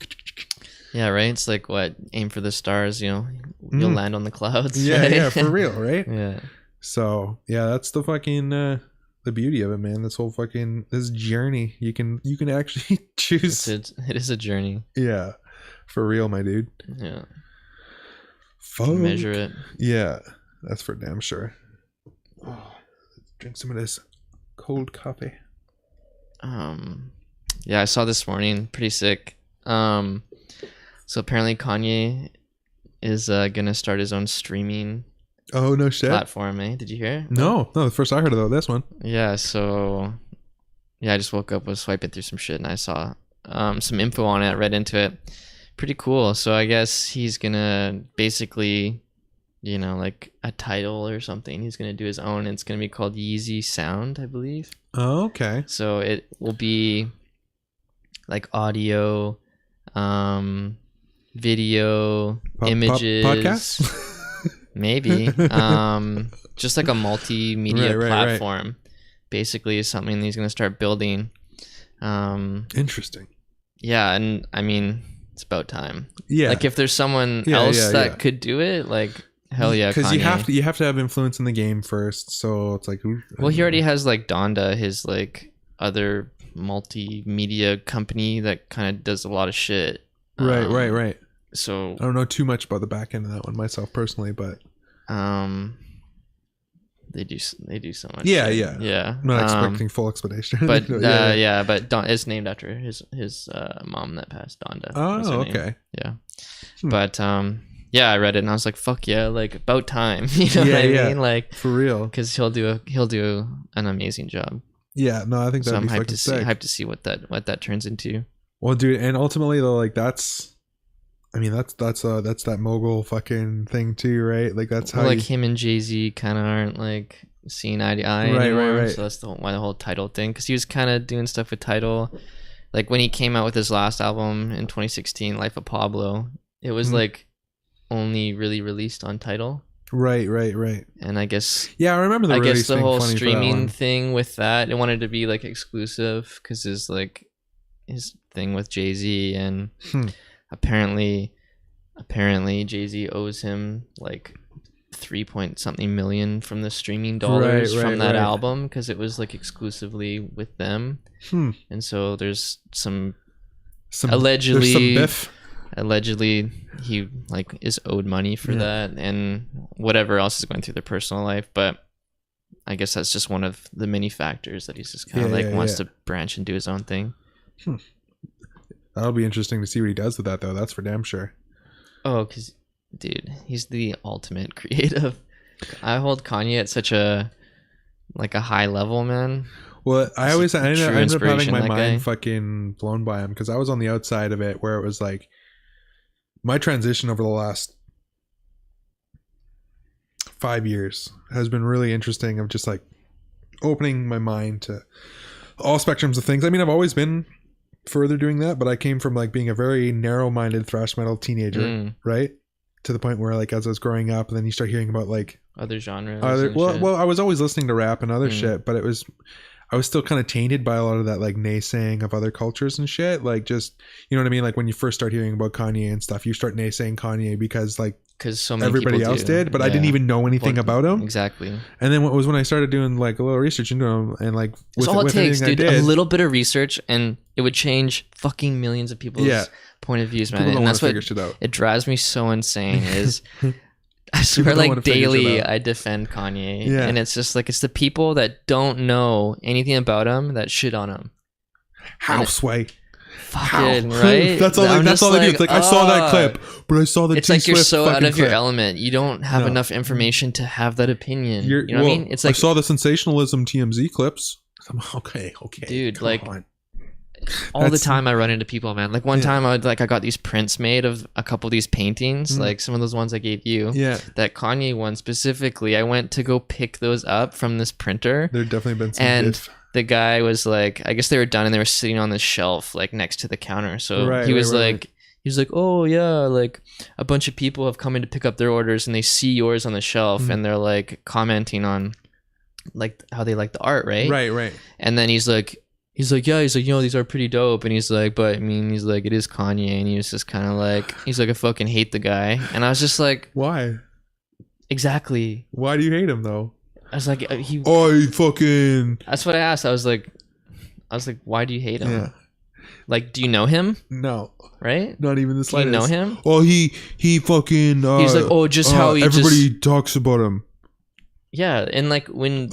Yeah, right. It's like what, aim for the stars, you know, you'll land on the clouds. Yeah, for real, right? Yeah. So that's the fucking the beauty of it, man. This journey, you can actually choose. It is a journey. Yeah, for real, my dude. Yeah. Measure it. Yeah, that's for damn sure. Oh, drink some of this cold coffee. Yeah, I saw this morning, pretty sick. So apparently Kanye is gonna start his own streaming platform, eh? Did you hear? No, the first I heard of this one. Yeah, so I just woke up, was swiping through some shit, and I saw some info on it. I read into it. Pretty cool. So I guess he's gonna basically, you know, like a title or something. He's gonna do his own. It's gonna be called Yeezy Sound, I believe. Oh, okay. So it will be like audio, video, images, podcasts, maybe, just like a multimedia platform. Basically, is something he's going to start building. Interesting. Yeah, and I mean, it's about time. Yeah, like if there's someone else that could do it, like hell yeah, because you have to have influence in the game first. So it's like, well, he already has like Donda, his like other multimedia company that kind of does a lot of shit. Right. So I don't know too much about the back end of that one myself personally, but they do so much. Yeah. I'm not expecting full explanation. But but it's named after his mom that passed, Donda. Oh, okay. Yeah. But I read it and I was like, fuck yeah, like about time. You know what I mean? Like for real. Because he'll do an amazing job. Yeah, no, I think that'd be hyped sick. to see what that turns into. Well, dude, and ultimately though, like that's that mogul fucking thing too, right? Like that's how him and Jay-Z kind of aren't like seeing eye to eye anymore. Right. So that's why the whole Tidal thing, because he was kind of doing stuff with Tidal, like when he came out with his last album in 2016, Life of Pablo. It was like only really released on Tidal. Right. And I guess I remember the release the being whole funny streaming thing with that, it wanted to be like exclusive because his thing with Jay-Z, and apparently Jay-Z owes him like 3 point something million from the streaming dollars from that album because it was like exclusively with them. And so there's some allegedly he like is owed money for that, and whatever else is going through their personal life. But I guess that's just one of the many factors that he's just kind of wants to branch and do his own thing. That'll be interesting to see what he does with that, though. That's for damn sure. Oh, because dude, he's the ultimate creative. I hold Kanye at such a high level, man. Well, I ended up having my mind fucking blown by him because I was on the outside of it, where it was like my transition over the last 5 years has been really interesting, of just like opening my mind to all spectrums of things. I mean, I've always been further doing that, but I came from like being a very narrow-minded thrash metal teenager, right? To the point where like as I was growing up, and then you start hearing about like other genres. Well, I was always listening to rap and other shit, but I was still kind of tainted by a lot of that like naysaying of other cultures and shit. Like, just, you know what I mean? Like when you first start hearing about Kanye and stuff, you start naysaying Kanye because so many everybody else did, but I didn't even know anything about him. Exactly. And then what was when I started doing like a little research into him, and like with all it takes, dude, a little bit of research and it would change fucking millions of people's point of views, man. And that's what it drives me so insane is I swear like daily I defend Kanye, and it's just like, it's the people that don't know anything about him that shit on him. Houseway. Fucking right. That's all. That's all they do. It's like, I saw that clip, but I saw the. It's like you're so out of your element. You don't have enough information to have that opinion. You know what I mean? It's like, I saw the sensationalism TMZ clips. I'm okay, dude. Like all the time, I run into people, man. Like one time, I got these prints made of a couple of these paintings, like some of those ones I gave you. Yeah. That Kanye one specifically, I went to go pick those up from this printer. There definitely been some. The guy was like, I guess they were done and they were sitting on the shelf like next to the counter. So he was like, oh yeah, like a bunch of people have come in to pick up their orders and they see yours on the shelf and they're like commenting on like how they like the art, right? Right. And then he's like, yeah, you know, these are pretty dope. And he's like, but I mean, he's like, it is Kanye. And he was just kind of like, he's like, I fucking hate the guy. And I was just like, why? Exactly. Why do you hate him though? I was like, That's what I asked. I was like, why do you hate him? Yeah. Like, do you know him? No. Right? Not even the slightest. Do you know him? Oh, he fucking. He's like, just how he everybody talks about him. Yeah, and like when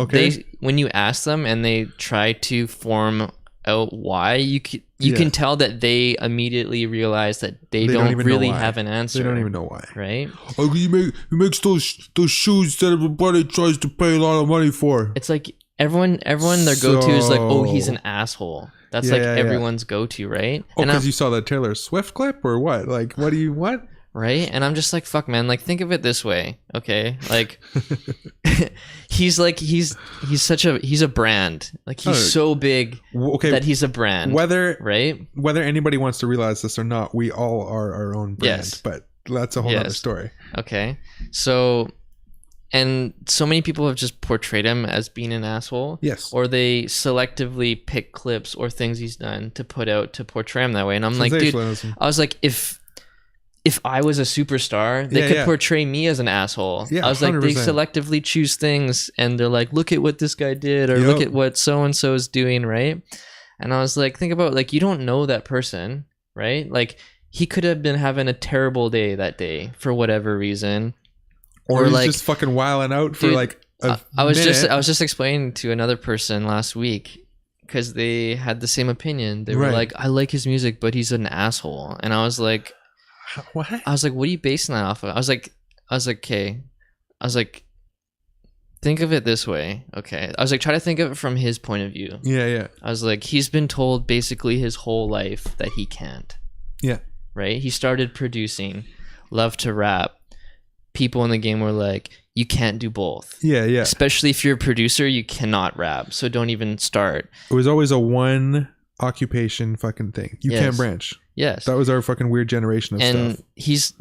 you ask them and they try to form out why, you can tell that they immediately realize that they don't really have an answer. They don't even know why, right? Oh, he makes those shoes that everybody tries to pay a lot of money for. It's like everyone their go-to is like, oh, he's an asshole. That's everyone's go-to, right? Oh, because you saw that Taylor Swift clip or what? Like, what? Right? And I'm just like, fuck, man. Like, think of it this way, okay? Like, he's a brand. Like, he's so big that he's a brand. Whether anybody wants to realize this or not, we all are our own brand. Yes. But that's a whole other story. Okay. So, and so many people have just portrayed him as being an asshole. Yes. Or they selectively pick clips or things he's done to put out to portray him that way. And I'm like, dude, I was like, if I was a superstar, they could portray me as an asshole. Yeah, I was like, 100%. They selectively choose things and they're like, look at what this guy did, or look at what so-and-so is doing, right? And I was like, think about, like, you don't know that person, right? Like, he could have been having a terrible day that day for whatever reason. Or he's like, just fucking wilding out for I was just explaining to another person last week, because they had the same opinion. They were like, I like his music, but he's an asshole. And I was like, what? I was like, what are you basing that off of? I was like, okay. I was like, think of it this way. Okay. I was like, try to think of it from his point of view. Yeah. I was like, he's been told basically his whole life that he can't. Yeah. Right? He started producing, loved to rap. People in the game were like, you can't do both. Yeah. Especially if you're a producer, you cannot rap. So don't even start. It was always a one occupation fucking thing. You can't branch. Yes. That was our fucking weird generation of stuff. And he's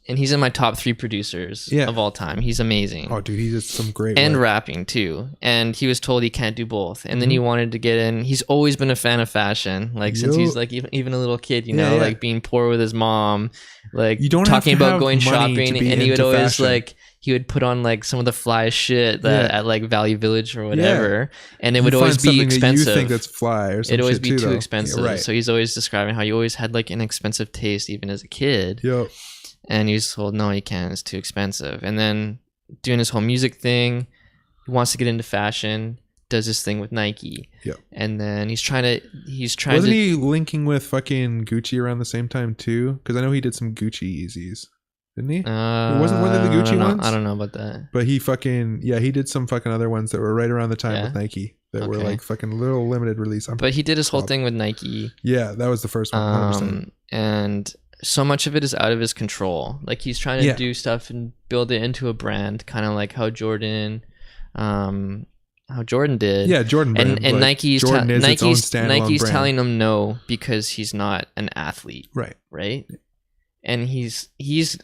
and he's in my top 3 producers of all time. He's amazing. Oh, dude, he's just some great and work. Rapping too. And he was told he can't do both. And then he wanted to get in. He's always been a fan of fashion, like since he's like even a little kid, you know, like being poor with his mom, like you don't talking have to about have going money shopping, to be and he would into always fashion. like. He would put on like some of the fly shit that at like Value Village or whatever, and it would always be expensive. That you think that's fly, or it'd always be too though. expensive. Yeah, right. So he's always describing how he always had like an expensive taste, even as a kid. Yep. And he's told, no, you can't. It's too expensive. And then doing his whole music thing, he wants to get into fashion. Does this thing with Nike. Yep. And then he's trying Wasn't to. he linking with fucking Gucci around the same time too? Because I know he did some Gucci Yeezys. Didn't he? It wasn't one of the Gucci ones? I don't know about that. But he he did some fucking other ones that were right around the time with Nike that were like fucking little limited release. But he did his whole thing with Nike. Yeah, that was the first one. 100%. And so much of it is out of his control. Like he's trying to do stuff and build it into a brand, kind of like how Jordan did. Yeah, Jordan brand, and Nike's Nike's telling him no because he's not an athlete. Right? And he's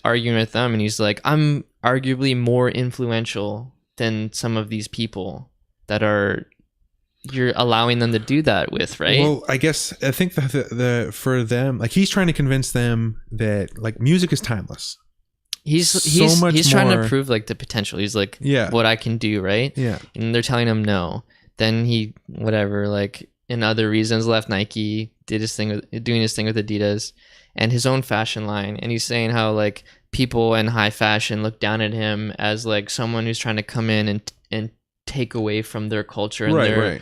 arguing with them, and he's like, I'm arguably more influential than some of these people that you're allowing them to do that with, right? Well, I think that the for them, like he's trying to convince them that like music is timeless. He's trying to prove like the potential. He's like, what I can do, right? Yeah. And they're telling him no. Then he like in other reasons left Nike, doing his thing with Adidas and his own fashion line, and he's saying how like people in high fashion look down at him as like someone who's trying to come in and take away from their culture, and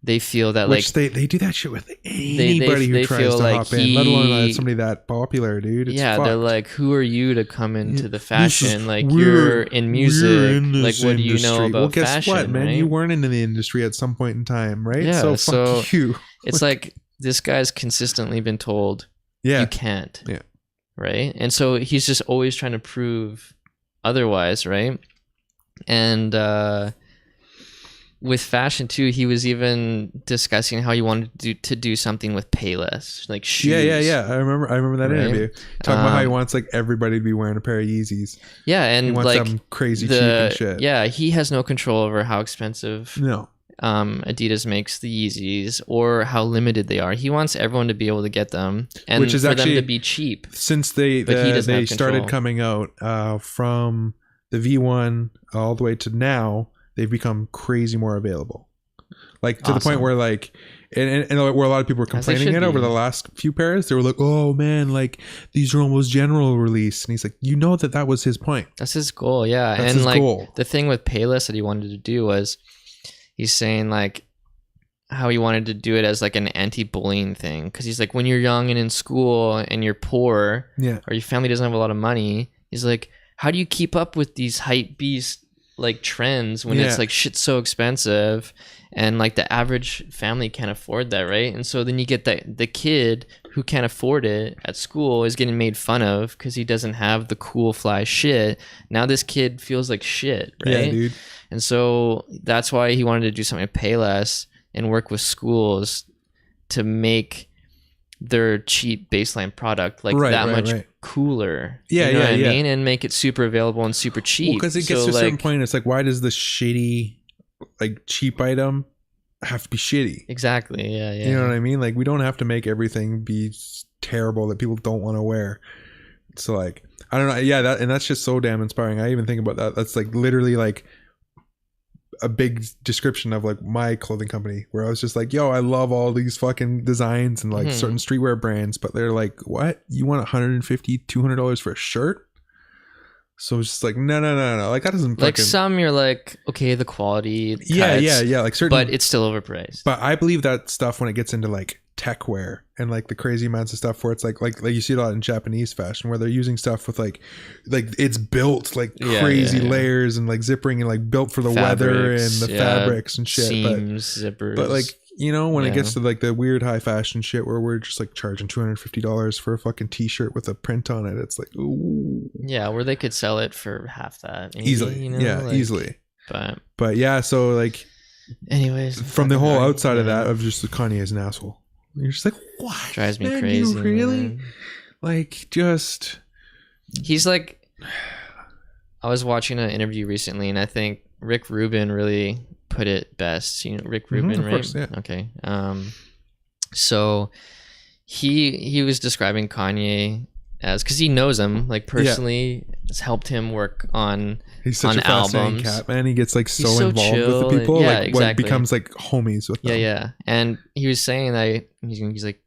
they feel that which they do that shit with anybody who tries to hop in, let alone somebody that popular, dude. It's fucked. They're like, who are you to come into the fashion? Like you're in music, like what do you know about fashion? Well, guess what, man? Right? You weren't in the industry at some point in time, right? Yeah, so fuck you. It's like this guy's consistently been told you can't. Yeah. Right? And so he's just always trying to prove otherwise, right? And with fashion too, he was even discussing how he wanted to do something with Payless, like shoes. Yeah. I remember that interview. Talking about how he wants like everybody to be wearing a pair of Yeezys. Yeah, and he wants like them crazy cheap and shit. Yeah, he has no control over how expensive Adidas makes the Yeezys or how limited they are. He wants everyone to be able to get them, and which is for actually, them to be cheap. Since they started coming out from the V1 all the way to now, they've become crazy more available. Like to the point where like, and where a lot of people were complaining over the last few pairs, they were like, oh man, like these are almost general release. And he's like, you know that was his point. That's his goal. Yeah. That's and his like goal. The thing with Payless that he wanted to do was, he's saying like how he wanted to do it as like an anti-bullying thing. Because he's like, when you're young and in school and you're poor, or your family doesn't have a lot of money, he's like, how do you keep up with these hype beast like trends when it's like shit's so expensive and like the average family can't afford that, right? And so then you get the kid who can't afford it at school is getting made fun of because he doesn't have the cool fly shit. Now this kid feels like shit, right? Yeah, dude. And so that's why he wanted to do something with Payless and work with schools to make their cheap baseline product like much cooler. Yeah, you know what I mean? And make it super available and super cheap. Because it gets to a certain point, it's like, why does the shitty, like cheap item have to be shitty? Exactly. Yeah. You know what I mean? Like we don't have to make everything be terrible that people don't want to wear. So like, I don't know. Yeah, that's just so damn inspiring. I even think about that. That's like literally like a big description of like my clothing company, where I was just like, yo, I love all these fucking designs and like certain streetwear brands, but they're like, what, you want $150-$200 for a shirt? So it's just like no, like that doesn't like some you're like, okay, the quality cuts, like certain, but it's still overpriced. But I believe that stuff when it gets into like tech wear and like the crazy amounts of stuff where it's like you see a lot in Japanese fashion where they're using stuff with like it's built like crazy layers and like zippering and like built for the weather and the fabrics and shit, seams, zippers. But like, you know, when it gets to like the weird high fashion shit where we're just like charging $250 for a fucking t-shirt with a print on it, it's like, ooh. Yeah, where they could sell it for half that maybe, easily, you know? Like, easily. But yeah, so like, anyways, from the whole outside of that, of just Kanye is an asshole. You're just like, what? Drives me crazy. You really? Man. Like, just... He's like I was watching an interview recently, and I think Rick Rubin really put it best. You know Rick Rubin, right? Course, yeah. Okay. So he was describing Kanye as, because he knows him like personally, has helped him work on He's such on a fascinating albums. cat, man. He gets like so so involved chill, with the people, yeah, like exactly. becomes like homies with them. Yeah. And he was saying that he's like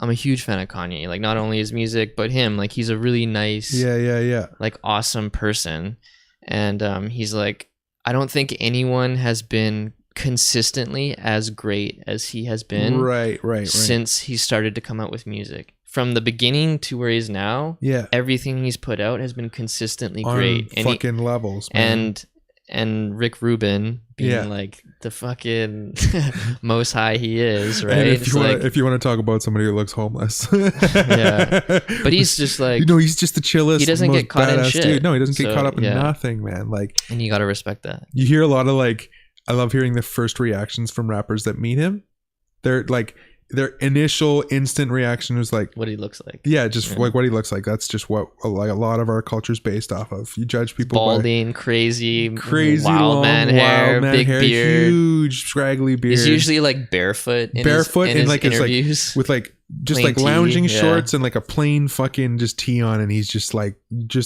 I'm a huge fan of Kanye. Like not only his music, but him. Like he's a really nice, Yeah. like awesome person. And he's like, I don't think anyone has been consistently as great as he has been. Right. Since he started to come out with music. From the beginning to where he's now, everything he's put out has been consistently great. On fucking levels, man. And Rick Rubin being like the fucking most high he is, right? And if you want to talk about somebody who looks homeless, but he's just like, he's just the chillest. He doesn't get caught in shit. Dude. No, he doesn't get caught up in nothing, man. Like, and you gotta respect that. You hear a lot of like, I love hearing the first reactions from rappers that meet him. They're like, their initial instant reaction was like what he looks like. Like what he looks like. That's just what like a lot of our culture's based off of. You judge people balding, crazy wild long, man hair, big hair, beard, huge scraggly beard. He's usually like barefoot in his like interviews. It's like with like just plain like lounging tee, shorts and like a plain fucking just tee on, and he's just like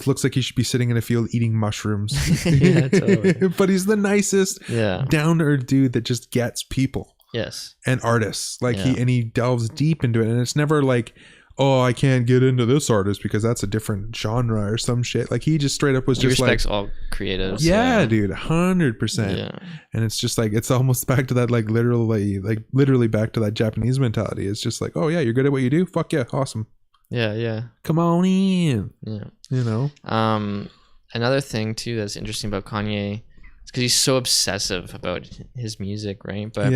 looks like he should be sitting in a field eating mushrooms. Yeah, totally. But he's the nicest, down to earth dude that just gets people. Yes. And artists. Like he delves deep into it. And it's never like, oh, I can't get into this artist because that's a different genre or some shit. Like he just straight up was he just respects like, all creatives. Yeah, dude, 100%. Yeah. And it's just like, it's almost back to that like literally back to that Japanese mentality. It's just like, oh yeah, you're good at what you do? Fuck yeah, awesome. Yeah. Come on in. Yeah. You know? Another thing too that's interesting about Kanye, because he's so obsessive about his music, right? But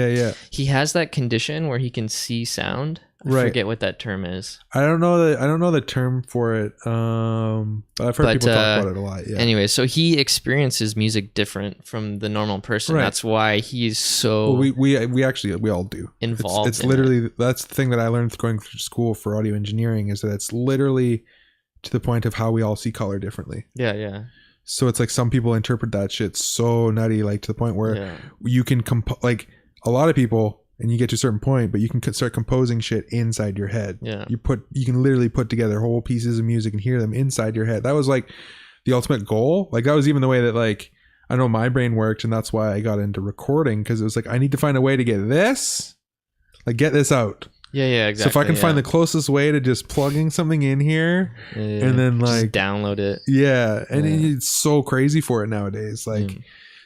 he has that condition where he can see sound. I forget what that term is. I don't know the term for it. I've heard people talk about it a lot. Yeah. Anyway, so he experiences music different from the normal person. Right. That's why he's so. Well, we all do. Involved. It's literally that's the thing that I learned going through school for audio engineering is that it's literally to the point of how we all see color differently. Yeah. So it's like some people interpret that shit so nutty, like to the point where you can like a lot of people, and you get to a certain point, but you can start composing shit inside your head. Yeah, you can literally put together whole pieces of music and hear them inside your head. That was like the ultimate goal. Like that was even the way that like I know my brain worked, and that's why I got into recording, because it was like I need to find a way to get this out. Yeah, exactly. So if I can find the closest way to just plugging something in here and then like just download it. Yeah. And it's so crazy for it nowadays. Like,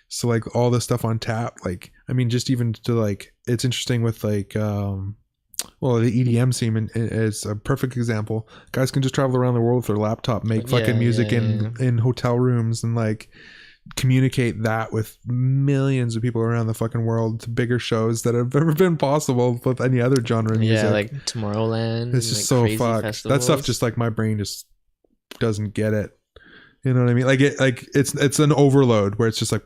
so like all this stuff on tap, like, I mean, just even to like, it's interesting with like, the EDM scene is a perfect example. Guys can just travel around the world with their laptop, make fucking music in hotel rooms and like communicate that with millions of people around the fucking world to bigger shows that have ever been possible with any other genre of music. Yeah, like Tomorrowland. It's just so fucked. Festivals. That stuff just like my brain just doesn't get it. You know what I mean? Like it's an overload where it's just like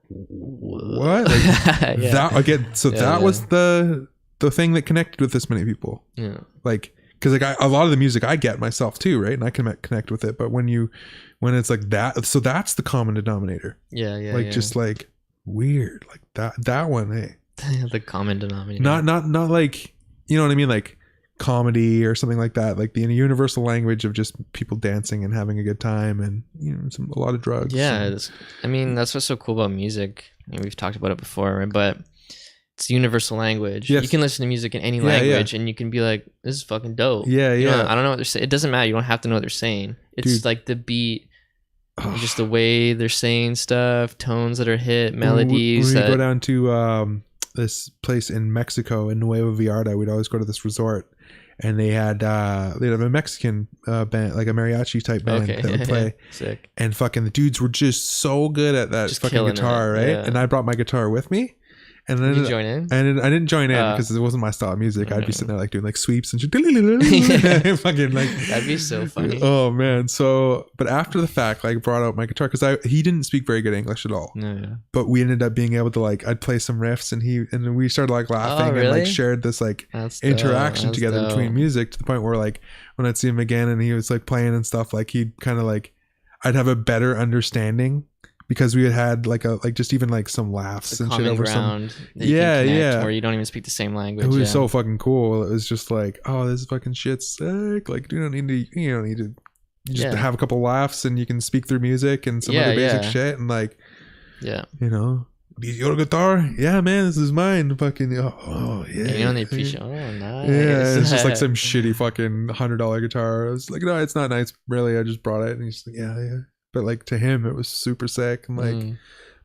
what? Like that again. So that was the thing that connected with this many people. Yeah. Like because like a lot of the music I get myself too, right? And I can connect with it. But when it's like that, so that's the common denominator. Yeah. Like just like weird, like that one. Hey, the common denominator. Not like, you know what I mean? Like comedy or something like that. Like the universal language of just people dancing and having a good time, and you know, a lot of drugs. Yeah, I mean that's what's so cool about music. I mean, we've talked about it before, right? But it's universal language. Yes. You can listen to music in any language and you can be like, this is fucking dope. Yeah. You know, I don't know what they're saying. It doesn't matter. You don't have to know what they're saying. It's like the beat, just the way they're saying stuff, tones that are hit, melodies. When we go down to this place in Mexico, in Nueva Vallarta, we'd always go to this resort, and they'd have a Mexican band, like a mariachi type band that would play. Sick. And fucking the dudes were just so good at that just fucking guitar, right? Yeah. And I brought my guitar with me. And then Did you join in? And I didn't join in because it wasn't my style of music. I'd be sitting there like doing like sweeps and shit. Fucking like that'd be so funny. Oh man. So, but after the fact, like brought out my guitar because he didn't speak very good English at all. No, yeah. But we ended up being able to like, I'd play some riffs and then we started like laughing and like shared this like interaction together between music to the point where like when I'd see him again and he was like playing and stuff, like he'd kind of like, I'd have a better understanding because we had like just even like some laughs and shit over some where you don't even speak the same language. It was so fucking cool. It was just like, oh, this fucking shit's sick. Like you don't need to just have a couple laughs and you can speak through music and some other basic shit and like your guitar, yeah man, this is mine. Fucking yeah. You know they appreciate. Oh, nice. Yeah, it's just like some shitty fucking $100 guitar. I was like, no, it's not nice, really. I just brought it, and he's like, yeah. But like to him, it was super sick. And like,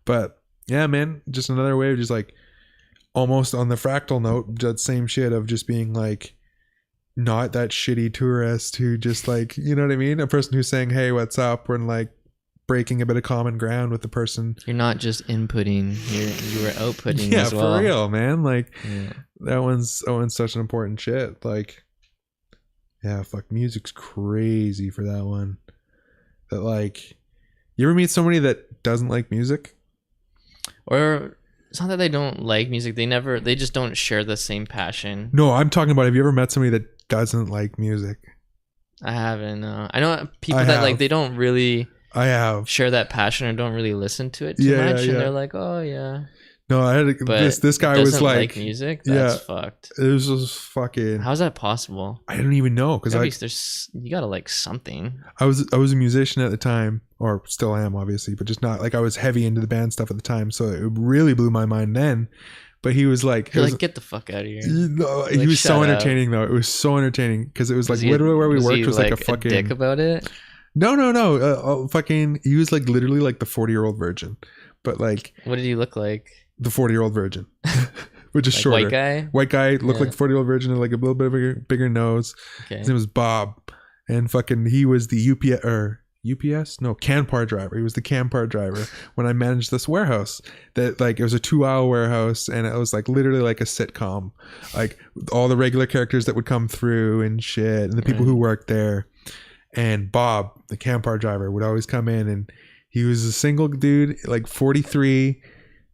but yeah, man, just another way of just like almost on the Fractal note, that same shit of just being like not that shitty tourist who just like, you know what I mean? A person who's saying, hey, what's up? We're like breaking a bit of common ground with the person. You're not just inputting, you were outputting as well. Yeah, for real, man. Like that one's such an important shit. Like, yeah, fuck, music's crazy for that one. That like, you ever meet somebody that doesn't like music? Or it's not that they don't like music, they just don't share the same passion. No, I'm talking about, have you ever met somebody that doesn't like music? I haven't. I know people that like they don't really share that passion or don't really listen to it too much, and they're like, oh yeah. No, I had this guy was like music. That's fucked. It was just fucking. How's that possible? I don't even know because you gotta like something. I was a musician at the time, or still am obviously, but just not like I was heavy into the band stuff at the time, so it really blew my mind then. But he was like, get the fuck out of here. He was so entertaining though. It was so entertaining because it was like literally where we worked was like a fucking dick about it. No. Fucking, he was like literally like the 40-year-old virgin, but like, what did he look like? The 40-year-old virgin, which is like shorter. White guy looked like 40-year-old virgin and like a little bit of a bigger nose. Okay. His name was Bob, and fucking he was the Canpar driver. He was the Canpar driver when I managed this warehouse. That like it was a 2-aisle warehouse, and it was like literally like a sitcom, like all the regular characters that would come through and shit, and the people who worked there. And Bob, the Canpar driver, would always come in, and he was a single dude, like 43.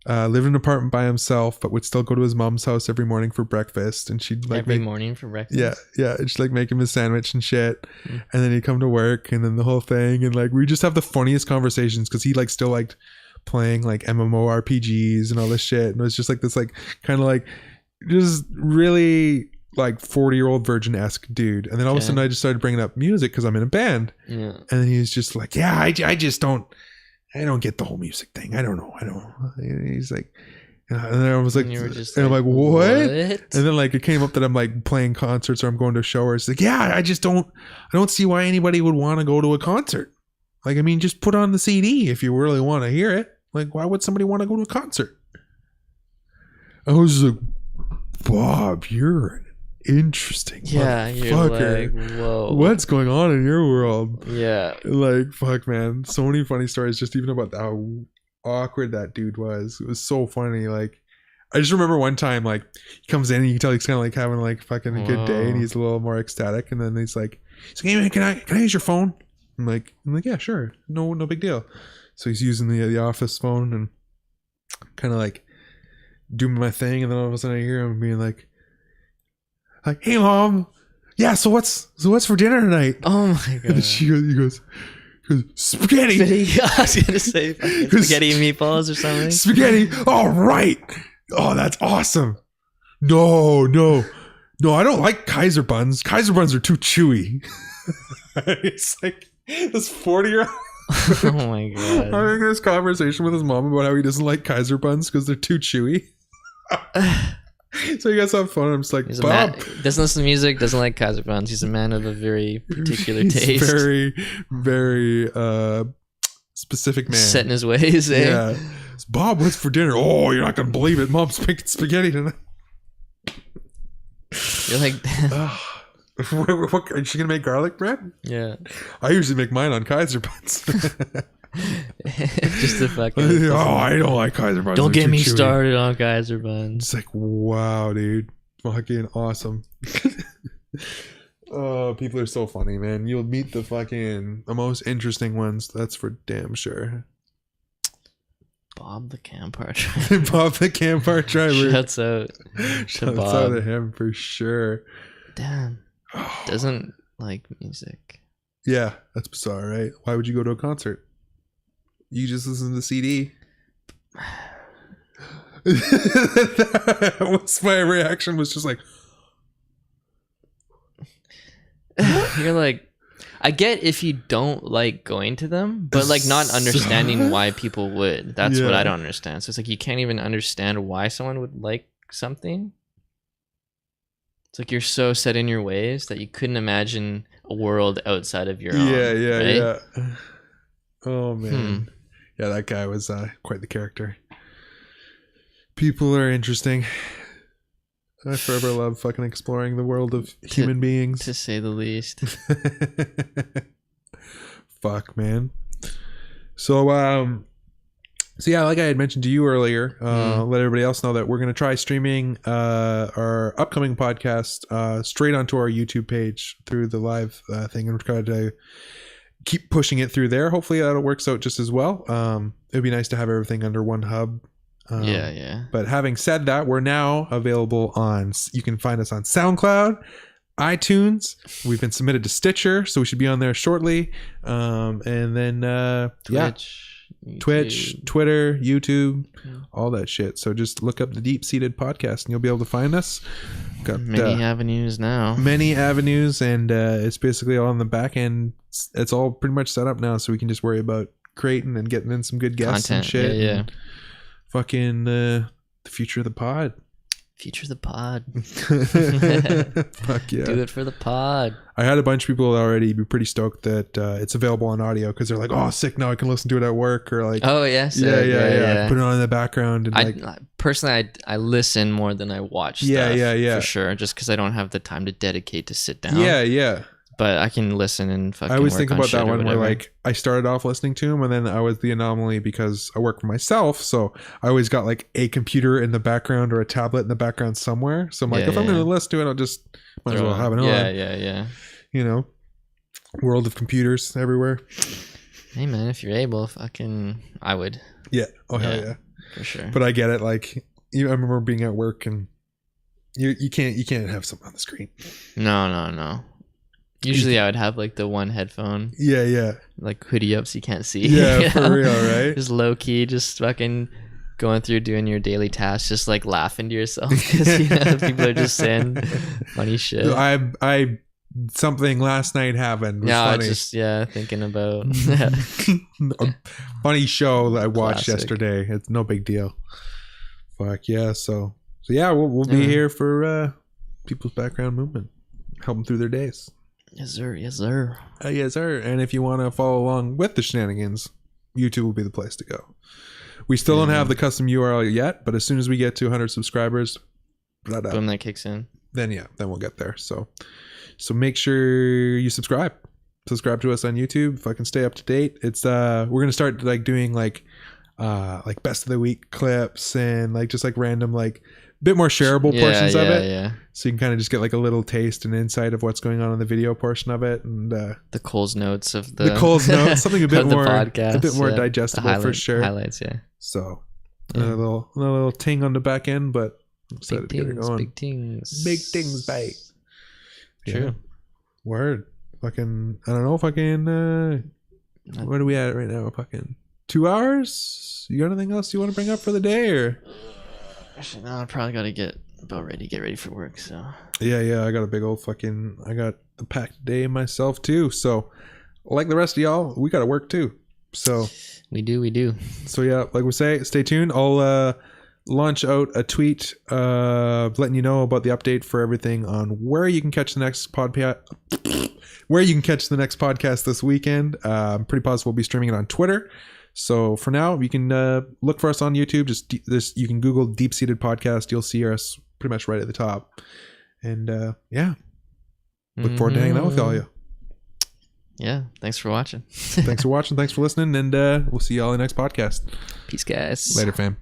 Lived in an apartment by himself, but would still go to his mom's house every morning for breakfast, and she'd like every morning for breakfast. Yeah, and she'd like make him a sandwich and shit, and then he'd come to work, and then the whole thing, and like we just have the funniest conversations because he like still liked playing like MMORPGs and all this shit, and it was just like this like kind of like just really like 40-year-old virgin-esque dude. And then all of a sudden I just started bringing up music because I'm in a band, and then he was just like, yeah, I just don't get the whole music thing. I don't know. And he's like, and then I was like, and I'm like, what? And then like it came up that I'm like playing concerts or I'm going to a show, or it's like, yeah, I don't see why anybody would want to go to a concert. Like, I mean, just put on the CD if you really want to hear it. Like, why would somebody want to go to a concert? I was just like, Bob, you're an interesting motherfucker. Like, whoa, what's going on in your world? Yeah, like, fuck, man, so many funny stories just even about how awkward that dude was. It was so funny. Like, I just remember one time, like, he comes in and you can tell he's kind of like having like fucking a good day, and he's a little more ecstatic, and then he's like, hey man, can I use your phone? I'm like, yeah, sure, no big deal. So he's using the office phone and kind of like doing my thing, and then all of a sudden I hear him being like, hey mom, yeah, so what's for dinner tonight? Oh my god. And then he goes spaghetti. I was gonna say spaghetti and meatballs or something. Spaghetti. All right. Oh, that's awesome. No, I don't like Kaiser buns. Kaiser buns are too chewy. It's like this 40-year-old. Oh my god. Having this conversation with his mom about how he doesn't like Kaiser buns because they're too chewy. So he gets on phone, and I'm just like, Bob doesn't listen to music, doesn't like Kaiser buns. He's a man of a very particular taste. Very, very specific man. Set in his ways, eh? Yeah. Bob, what's for dinner? Oh, you're not gonna believe it. Mom's making spaghetti tonight. You're like, is she gonna make garlic bread? Yeah. I usually make mine on Kaiser buns. Just the fucking. Oh, I don't like Kaiser buns. Don't They're get me too chewy. started on Kaiser buns. It's like, wow, dude, fucking awesome. Oh, people are so funny, man. You'll meet the most interesting ones. That's for damn sure. Bob the Campfire driver. Bob the Campfire driver. Shouts out to Bob. Out to him for sure. Damn. Doesn't like music. Yeah, that's bizarre, right? Why would you go to a concert? You just listen to the CD. What's my reaction was just like. You're like, I get if you don't like going to them, but like not understanding why people would. That's what I don't understand. So it's like you can't even understand why someone would like something. It's like you're so set in your ways that you couldn't imagine a world outside of your own. Yeah. Oh man. Yeah, that guy was quite the character. People are interesting. I forever love fucking exploring the world of human beings. To say the least. Fuck, man. So yeah, like I had mentioned to you earlier, let everybody else know that we're going to try streaming our upcoming podcast straight onto our YouTube page through the live thing, and we're trying to keep pushing it through there. Hopefully that works out just as well. It'd be nice to have everything under one hub. Yeah. But having said that, we're now available you can find us on SoundCloud, iTunes. We've been submitted to Stitcher, so we should be on there shortly. And then Twitch, Twitter, YouTube, all that shit. So just look up the Deep Seated Podcast and you'll be able to find us. Got many avenues now. Many avenues, and it's basically all on the back end. It's all pretty much set up now, so we can just worry about creating and getting in some good guests and shit. Yeah. Fucking the future of the pod. Future of the pod. Fuck yeah. Do it for the pod. I had a bunch of people already be pretty stoked that it's available on audio because they're like, oh, sick, now I can listen to it at work, or like, oh yes, yeah. Put it on in the background. And personally, I listen more than I watch stuff. Yeah, for sure, just because I don't have the time to dedicate to sit down. Yeah. But I can listen and fucking. I always work think on about shit that or one where whatever. like I started off listening to him, and then I was the anomaly because I work for myself, so I always got like a computer in the background or a tablet in the background somewhere. So I'm like, if I'm going to listen to it, I'll just might as well have it on. Yeah. You know, world of computers everywhere. Hey man, if you're able, I would. Yeah. Oh hell yeah. For sure. But I get it. Like, I remember being at work and you can't have something on the screen. No. Usually I would have like the one headphone. Yeah. Like hoodie up so you can't see. Yeah, for real, right? Just low key, just fucking going through doing your daily tasks, just like laughing to yourself because people are just saying funny shit. I something last night happened. Was funny. Just thinking about a funny show that I watched Classic. yesterday. It's no big deal. Fuck yeah. So yeah, we'll be here for people's background movement, help them through their days. Yes sir. Yes sir. And if you want to follow along with the shenanigans, YouTube will be the place to go. We still don't have the custom URL yet, but as soon as we get to 100 subscribers, boom, that kicks in. Then we'll get there. So make sure you subscribe to us on YouTube. Fucking stay up to date. It's we're gonna start like doing like best of the week clips and like just like random like bit more shareable portions of it. Yeah. So you can kind of just get like a little taste and insight of what's going on in the video portion of it, and the Cole's notes of the Cole's notes, something a bit more podcast, a bit more digestible for sure. Highlights, yeah. So a little ting on the back end, but I'm excited to get it going. Big things, bye. True. Yeah. Word. Fucking, I don't know. Fucking, where are we at right now? Fucking 2 hours? You got anything else you want to bring up for the day, or? Actually, no, I probably got to get ready for work, so. Yeah, I got a big old I got a packed day myself too, so like the rest of y'all, we got to work too, so. We do. So yeah, like we say, stay tuned. I'll launch out a tweet letting you know about the update for everything on where you can catch the next podcast this weekend. Pretty positive we'll be streaming it on Twitter. So for now, you can look for us on YouTube. You can Google Deep Seated Podcast. You'll see us pretty much right at the top. And look forward to hanging out with all you. Yeah. Thanks for watching. Thanks for watching. Thanks for listening. And we'll see y'all in the next podcast. Peace, guys. Later, fam.